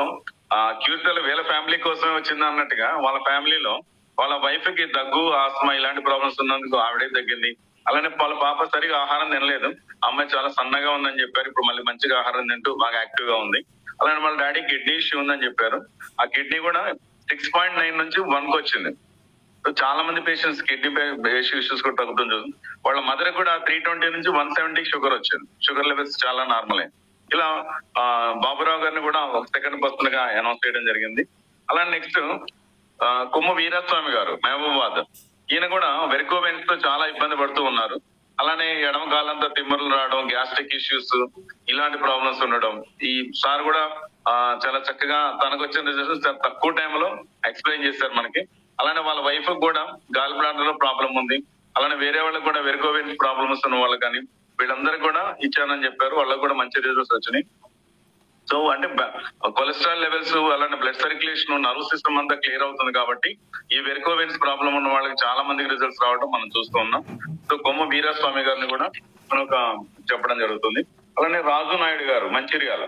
[SPEAKER 3] క్యూసెల్ వీళ్ళ ఫ్యామిలీ కోసమే వచ్చింది అన్నట్టుగా వాళ్ళ ఫ్యామిలీలో వాళ్ళ వైఫ్ కి దగ్గు, ఆస్మా ఇలాంటి ప్రాబ్లమ్స్ ఉన్నందుకు ఆవిడే తగ్గింది. అలానే వాళ్ళ పాప సరిగా ఆహారం తినలేదు, అమ్మాయి చాలా సన్నగా ఉందని చెప్పారు. ఇప్పుడు మళ్ళీ మంచిగా ఆహారం తింటూ బాగా యాక్టివ్ గా ఉంది. అలానే వాళ్ళ డాడీ కిడ్నీ ఇష్యూ ఉందని చెప్పారు. ఆ కిడ్నీ కూడా 6.9 నుంచి 1 వచ్చింది. సో చాలా మంది పేషెంట్స్ కిడ్నీ ఇష్యూస్ కూడా తగ్గుతుంది. వాళ్ళ మదర్ కూడా 320 నుంచి 170 షుగర్ వచ్చింది. షుగర్ లెవెల్స్ చాలా నార్మల్ అయ్యింది. ఇలా బాబురావు గారిని కూడా ఒక సెకండ్ పర్సన్ గా అనౌన్స్ చేయడం జరిగింది. అలానే నెక్స్ట్ కొమ్మ వీరస్వామి గారు, మహబూబాద్. ఈయన కూడా వెరికోవెన్స్ తో చాలా ఇబ్బంది పడుతూ ఉన్నారు. అలానే ఎడమ కాలంతా తిమ్మర్లు రావడం, గ్యాస్ట్రిక్ ఇష్యూస్ ఇలాంటి ప్రాబ్లమ్స్ ఉండడం. ఈ సార్ కూడా చాలా చక్కగా తనకు వచ్చిన రిజల్ట్స్ చాలా తక్కువ టైంలో ఎక్స్ప్లెయిన్ చేశారు మనకి. అలానే వాళ్ళ వైఫ్ కూడా గాల్ బ్లాడర్ లో ప్రాబ్లం ఉంది. అలానే వేరే వాళ్ళకి కూడా వెరికోవెన్స్ ప్రాబ్లమ్స్ ఉన్న వాళ్ళు కానీ వీళ్ళందరూ కూడా ఇచ్చానని చెప్పారు. వాళ్ళకి కూడా మంచి రిజల్ట్స్ వచ్చినాయి. సో అంటే కొలెస్ట్రాల్ లెవెల్స్, అలానే బ్లడ్ సర్క్యులేషన్, నర్వ్ సిస్టమ్ అంతా క్లియర్ అవుతుంది కాబట్టి ఈ వెరికోవెన్స్ ప్రాబ్లం ఉన్న వాళ్ళకి చాలా మందికి రిజల్ట్స్ రావడం మనం చూస్తూ ఉన్నాం. సో కొమ్మ వీరస్వామి గారిని కూడా మనం చెప్పడం జరుగుతుంది. అలానే రాజు నాయుడు గారు, మంచిర్యాల.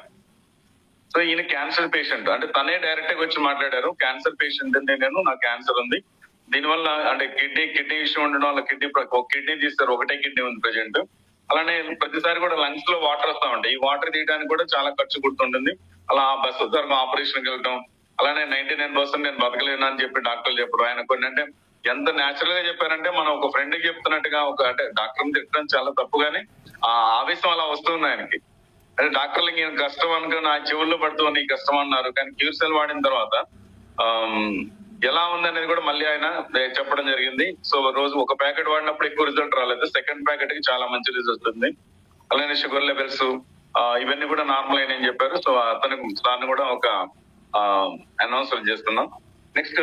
[SPEAKER 3] సో ఈయన క్యాన్సర్ పేషెంట్, అంటే తనే డైరెక్ట్ గా వచ్చి మాట్లాడారు. క్యాన్సర్ పేషెంట్ అంటే నాకు క్యాన్సర్ ఉంది, దీనివల్ల అంటే కిడ్నీ ఇష్యూ ఉండడం వల్ల కిడ్నీ తీస్తారు, ఒకటే కిడ్నీ ఉంది ప్రెజెంట్. అలానే ప్రతిసారి కూడా లంగ్స్ లో వాటర్ వస్తా ఉంటాయి. ఈ వాటర్ తీయడానికి కూడా చాలా ఖర్చు గుర్తుంటుంది. అలా బస్సు తరఫు ఆపరేషన్కి వెళ్ళడం, అలానే 99% నేను బతకలేను అని చెప్పి డాక్టర్లు చెప్పరు. ఆయన కొన్ని అంటే ఎంత న్యాచురల్ గా చెప్పారంటే మనం ఒక ఫ్రెండ్ కి చెప్తున్నట్టుగా, ఒక అంటే డాక్టర్ తిట్టడం చాలా తప్పు, కానీ ఆ ఆవేశం అలా వస్తుంది ఆయనకి. అంటే డాక్టర్లకి ఈయన కష్టం అనుకుని నా చెవుల్లో పడుతూ నీకు కష్టం అన్నారు, కానీ క్యూర్సెల్ వాడిన తర్వాత ఎలా ఉందనేది కూడా మళ్ళీ ఆయన చెప్పడం జరిగింది. సో రోజు ఒక ప్యాకెట్ వాడినప్పుడు ఎక్కువ రిజల్ట్ రాలేదు, సెకండ్ ప్యాకెట్ కి చాలా మంచి రిజల్ట్ ఉంది. అలానే షుగర్ లెవెల్స్ ఇవన్నీ కూడా నార్మల్ అయినాయని చెప్పారు. సో దాన్ని కూడా ఒక అనౌన్స్మెంట్ చేస్తున్నాం. నెక్స్ట్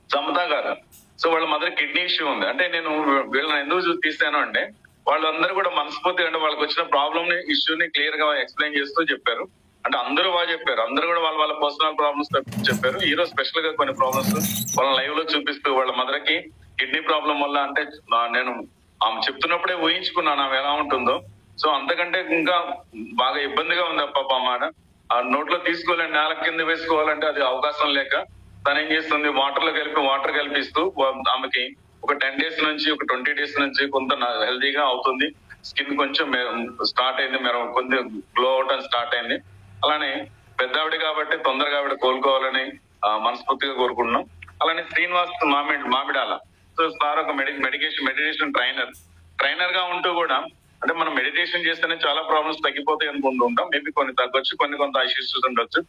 [SPEAKER 3] సమతా గారు, సో వాళ్ళ మదర్ కిడ్నీ ఇష్యూ ఉంది. అంటే నేను వీళ్ళని ఎందుకు తీస్తాను అంటే వాళ్ళందరూ కూడా మనస్ఫూర్తిగా అంటే వాళ్ళకి వచ్చిన ప్రాబ్లమ్ ని, ఇష్యూని క్లియర్ గా ఎక్స్ప్లెయిన్ చేస్తూ చెప్పారు. అంటే అందరూ బాగా చెప్పారు, అందరూ కూడా వాళ్ళ పర్సనల్ ప్రాబ్లమ్స్ చెప్పారు. ఈ రోజు స్పెషల్ గా కొన్ని ప్రాబ్లమ్స్ వాళ్ళ లైవ్ లో చూపిస్తూ వాళ్ళ మదర్ కి కిడ్నీ ప్రాబ్లం వల్ల, అంటే నేను ఆమె చెప్తున్నప్పుడే ఊహించుకున్నాను ఆమె ఎలా ఉంటుందో. సో అంతకంటే ఇంకా బాగా ఇబ్బందిగా ఉంది పాప అమ్మాట. ఆ నోట్లో తీసుకోవాలంటే నేల కింద వేసుకోవాలంటే అది అవకాశం లేక తను ఏం చేస్తుంది, వాటర్ కలిపిస్తూ ఆమెకి ఒక 10 days నుంచి ఒక 20 days నుంచి కొంత హెల్దీగా అవుతుంది. స్కిన్ కొంచెం స్టార్ట్ అయింది, కొంచెం గ్లో అవడం స్టార్ట్ అయింది. అలానే పెద్దావిడ కాబట్టి తొందరగా ఆవిడ కోలుకోవాలని మనస్ఫూర్తిగా కోరుకుంటున్నాం. అలానే శ్రీనివాస్ మామిడాల, సో సార్ ఒక మెడిటేషన్ ట్రైనర్ గా ఉంటూ కూడా, అంటే మనం మెడిటేషన్ చేస్తేనే చాలా ప్రాబ్లమ్స్ తగ్గిపోతాయి అనుకుంటూ ఉంటాం. మేబీ కొన్ని తగ్గొచ్చు, కొంత ఇష్యూస్ ఉండొచ్చు.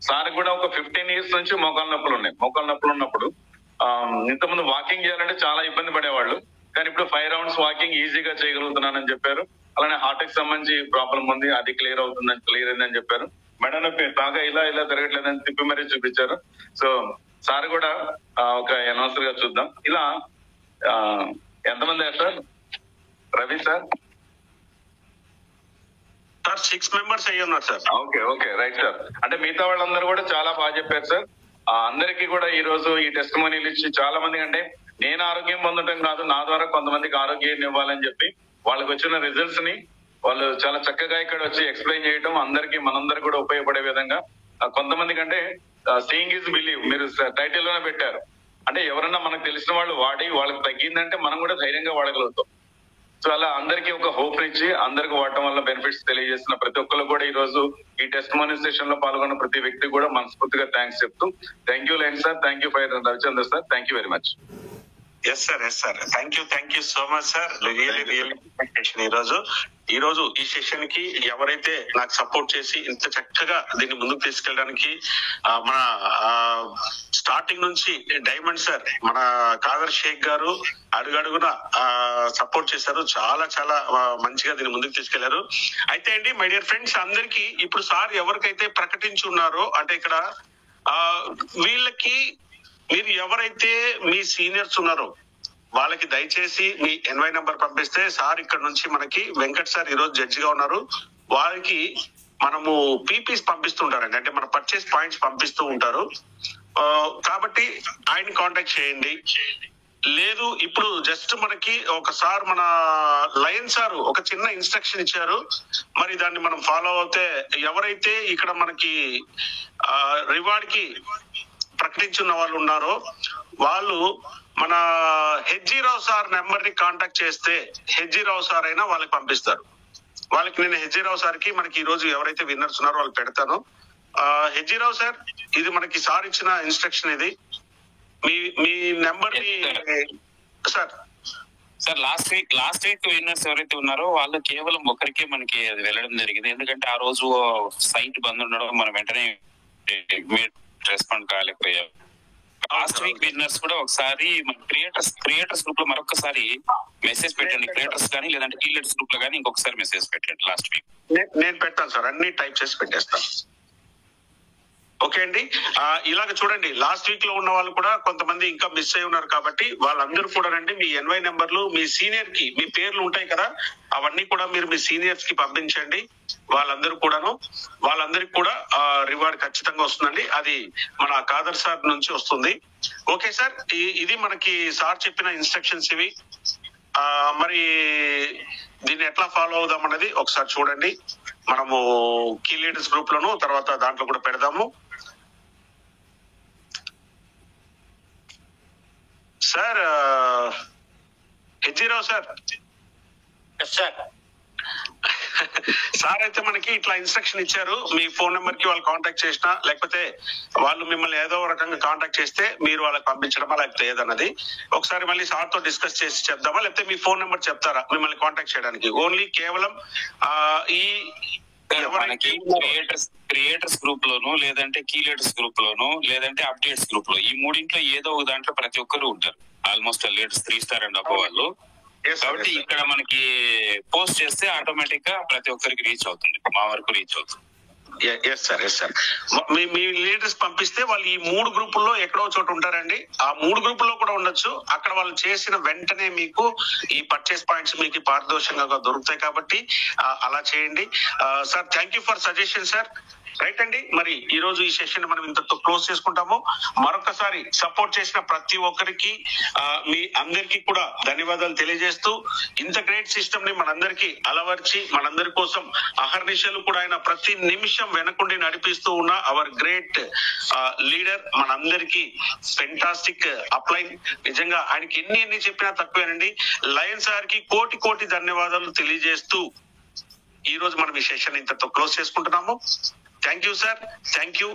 [SPEAKER 3] సార్ కూడా ఒక 15 years నుంచి మోకాళ్ళ నొప్పులు ఉన్నాయి. మోకాళ్ళ నొప్పులు ఉన్నప్పుడు ఇంతకుముందు వాకింగ్ చేయాలంటే చాలా ఇబ్బంది పడేవాళ్ళు, కానీ ఇప్పుడు 5 rounds వాకింగ్ ఈజీగా చేయగలుగుతున్నానని చెప్పారు. అలానే హార్ట్ కి సంబంధించి ప్రాబ్లం ఉంది, అది క్లియర్ అయిందని చెప్పారు. మెడ నొప్పి బాగా ఇలా తిరగట్లేదని తిప్పి మరీ చూపించారు. సో సార్ కూడా ఒక అనౌన్సర్ గా చూద్దాం. ఇలా ఎంతమంది సార్? రవి సార్
[SPEAKER 2] 6 members అయ్యి ఉన్నారు సార్.
[SPEAKER 3] Okay right sir. అంటే మిగతా వాళ్ళందరూ కూడా చాలా బాగా చెప్పారు సార్. అందరికీ కూడా ఈ రోజు ఈ టెస్ట్ మనీలు ఇచ్చి చాలా మంది, అంటే నేను ఆరోగ్యం పొందడం కాదు, నా ద్వారా కొంతమందికి ఆరోగ్యాన్ని ఇవ్వాలని చెప్పి వాళ్ళకి వచ్చిన రిజల్ట్స్ ని వాళ్ళు చాలా చక్కగా ఇక్కడ వచ్చి ఎక్స్ప్లెయిన్ చేయడం మనందరికి కూడా ఉపయోగపడే విధంగా. కొంతమందికి అంటే సీయింగ్ ఈజ్ బిలీవ్, మీరు టైటిల్ లోనే పెట్టారు. అంటే ఎవరన్నా మనకు తెలిసిన వాళ్ళు వాడి వాళ్ళకి తగ్గిందంటే మనం కూడా ధైర్యంగా వాడగలుగుతాం. సో అలా అందరికీ ఒక హోప్ ఇచ్చి అందరికి వాడటం వల్ల బెనిఫిట్స్ తెలియజేసిన ప్రతి ఒక్కరు కూడా ఈ రోజు ఈ టెస్ట్ మనీ సెషన్ లో పాల్గొన్న ప్రతి వ్యక్తి కూడా మనస్ఫూర్తిగా థ్యాంక్స్ చెప్తూ, thank you line sir, thank you for Ravichandra sir, thank you very much.
[SPEAKER 2] Yes sir thank you so much sir. Really ఈ రోజు ఈ సెషన్ కి ఎవరైతే నాకు సపోర్ట్ చేసి ఇంత చక్కగా దీన్ని ముందుకు తీసుకెళ్ళడానికి మన స్టార్టింగ్ నుంచి డైమండ్ సార్, మన కాదర్ షేక్ గారు అడుగడుగున సపోర్ట్ చేశారు. చాలా మంచిగా దీన్ని ముందుకు తీసుకెళ్లారు. అయితే అండి మై డియర్ ఫ్రెండ్స్, అందరికి ఇప్పుడు సార్ ఎవరికైతే ప్రకటించి ఉన్నారో, అంటే ఇక్కడ వీళ్ళకి మీరు ఎవరైతే మీ సీనియర్స్ ఉన్నారో వాళ్ళకి దయచేసి మీ NY నెంబర్ పంపిస్తే సార్ ఇక్కడ నుంచి మనకి వెంకట్ సార్ ఈ రోజు జడ్జి గా ఉన్నారు, వారికి మనము పీపీస్ పంపిస్తుంటారండి, అంటే మన పర్చేస్ పాయింట్స్ పంపిస్తూ ఉంటారు. కాబట్టి ఆయన కాంటాక్ట్ చేయండి. లేదు ఇప్పుడు జస్ట్ మనకి ఒకసారి మన లయన్ సార్ ఒక చిన్న ఇన్స్ట్రక్షన్ ఇచ్చారు, మరి దాన్ని మనం ఫాలో అవుతే ఎవరైతే ఇక్కడ మనకి రివార్డ్ కి ప్రకటించున్న వాళ్ళు ఉన్నారో వాళ్ళు మన హెచ్జీరావు సార్ నెంబర్ ని కాంటాక్ట్ చేస్తే హెచ్జీరావు సార్ అయినా వాళ్ళకి పంపిస్తారు. వాళ్ళకి నేను హెచ్జీరావు సార్ కి మనకి ఈ రోజు ఎవరైతే విన్నర్స్ ఉన్నారో వాళ్ళు పెడతాను. హెచ్జీరావు సార్, ఇది మనకి సార్ ఇచ్చిన ఇన్స్ట్రక్షన్, ఇది మీ నెంబర్ ని
[SPEAKER 1] సార్ లాస్ట్ వీక్ విన్నర్స్ ఎవరైతే ఉన్నారో వాళ్ళు కేవలం ఒకరికే మనకి అది వెళ్ళడం జరిగింది. ఎందుకంటే ఆ రోజు సైట్ బంద్ ఉండడం మనం వెంటనే రెస్పాండ్ కాలేకపోయాం. లాస్ట్ వీక్ విన్నర్స్ కూడా ఒకసారి మన క్రియేటర్స్ గ్రూప్ లో మరొకసారి మెసేజ్ పెట్టండి, క్రియేటర్స్ కానీ లేదంటే టీలర్స్ గ్రూప్ లో కానీ ఇంకొకసారి మెసేజ్ పెట్టండి. లాస్ట్ వీక్
[SPEAKER 2] నేను పెడతాను సార్, అన్ని టైప్ చేసి పెట్టేస్తాను. ఓకే అండి, ఇలాగ చూడండి, లాస్ట్ వీక్ లో ఉన్న వాళ్ళు కూడా కొంతమంది ఇంకా మిస్ అయి ఉన్నారు కాబట్టి వాళ్ళందరూ కూడా రండి. మీ NY నెంబర్లు మీ సీనియర్ కి మీ పేర్లు ఉంటాయి కదా, అవన్నీ కూడా మీరు మీ సీనియర్స్ కి పంపించండి. వాళ్ళందరికి కూడా రివార్డ్ ఖచ్చితంగా వస్తుందండి. అది మన కాదర్ సార్ నుంచి వస్తుంది. ఓకే సార్, ఇది మనకి సార్ చెప్పిన ఇన్స్ట్రక్షన్స్ ఇవి. మరి దీన్ని ఎట్లా ఫాలో అవుదాం అన్నది ఒకసారి చూడండి. మనము కీ లీడర్స్ గ్రూప్ లోను తర్వాత దాంట్లో కూడా పెడదాము. సార్ హెచ్జీరావు సార్, సార్ అయితే మనకి ఇట్లా ఇన్స్ట్రక్షన్ ఇచ్చారు, మీ ఫోన్ నెంబర్ కి వాళ్ళు కాంటాక్ట్ చేసినా లేకపోతే వాళ్ళు మిమ్మల్ని ఏదో రకంగా కాంటాక్ట్ చేస్తే మీరు వాళ్ళకి పంపించడమా లేకపోతే ఏదన్నది ఒకసారి మళ్ళీ సార్ తో డిస్కస్ చేసి చెప్దామా, లేకపోతే మీ ఫోన్ నెంబర్ చెప్తారా మిమ్మల్ని కాంటాక్ట్ చేయడానికి? ఓన్లీ కేవలం ఈ
[SPEAKER 1] మనకి క్రియేటర్స్ గ్రూప్ లోను, లేదంటే కీలేటర్స్ గ్రూప్ లోను, లేదంటే అప్డేట్స్ గ్రూప్ లో, ఈ మూడింట్లో ఏదో ఒక దాంట్లో ప్రతి ఒక్కరు ఉంటారు. Almost leaders 3 star and above వాళ్ళు. కాబట్టి ఇక్కడ మనకి పోస్ట్ చేస్తే ఆటోమేటిక్ గా ప్రతి ఒక్కరికి రీచ్ అవుతుంది, మా వరకు రీచ్ అవుతుంది.
[SPEAKER 2] ఎస్ సార్ మీ లీడర్స్ పంపిస్తే వాళ్ళు ఈ 3 గ్రూపుల్లో ఎక్కడో చోట ఉంటారండి. ఆ 3 గ్రూపుల్లో కూడా ఉండొచ్చు. అక్కడ వాళ్ళు చేసిన వెంటనే మీకు ఈ పర్చేస్ పాయింట్స్ మీకు పారదర్శకంగా దొరుకుతాయి. కాబట్టి అలా చేయండి. Sir thank you for suggestion sir. Right అండి, మరి ఈ రోజు ఈ సెషన్ మనం ఇంతతో క్లోజ్ చేసుకుంటాము. మరొకసారి సపోర్ట్ చేసిన ప్రతి ఒక్కరికి మీ అందరికీ కూడా ధన్యవాదాలు తెలియజేస్తూ, ఇంత గ్రేట్ సిస్టమ్ ని మనందరికీ అలవర్చి మనందరి కోసం అహర్నిశలు కూడా ఆయన ప్రతి నిమిషం వెనకుండి నడిపిస్తూ ఉన్న అవర్ గ్రేట్ లీడర్, మనందరికీ ఫెంటాస్టిక్ అప్లైన్. నిజంగా ఆయనకి ఎన్ని చెప్పినా తక్కువేనండి. లయన్ సార్ కి కోటి ధన్యవాదాలు తెలియజేస్తూ ఈ రోజు మనం ఈ సెషన్ ఇంతతో క్లోజ్ చేసుకుంటున్నాము. Thank you sir, thank you.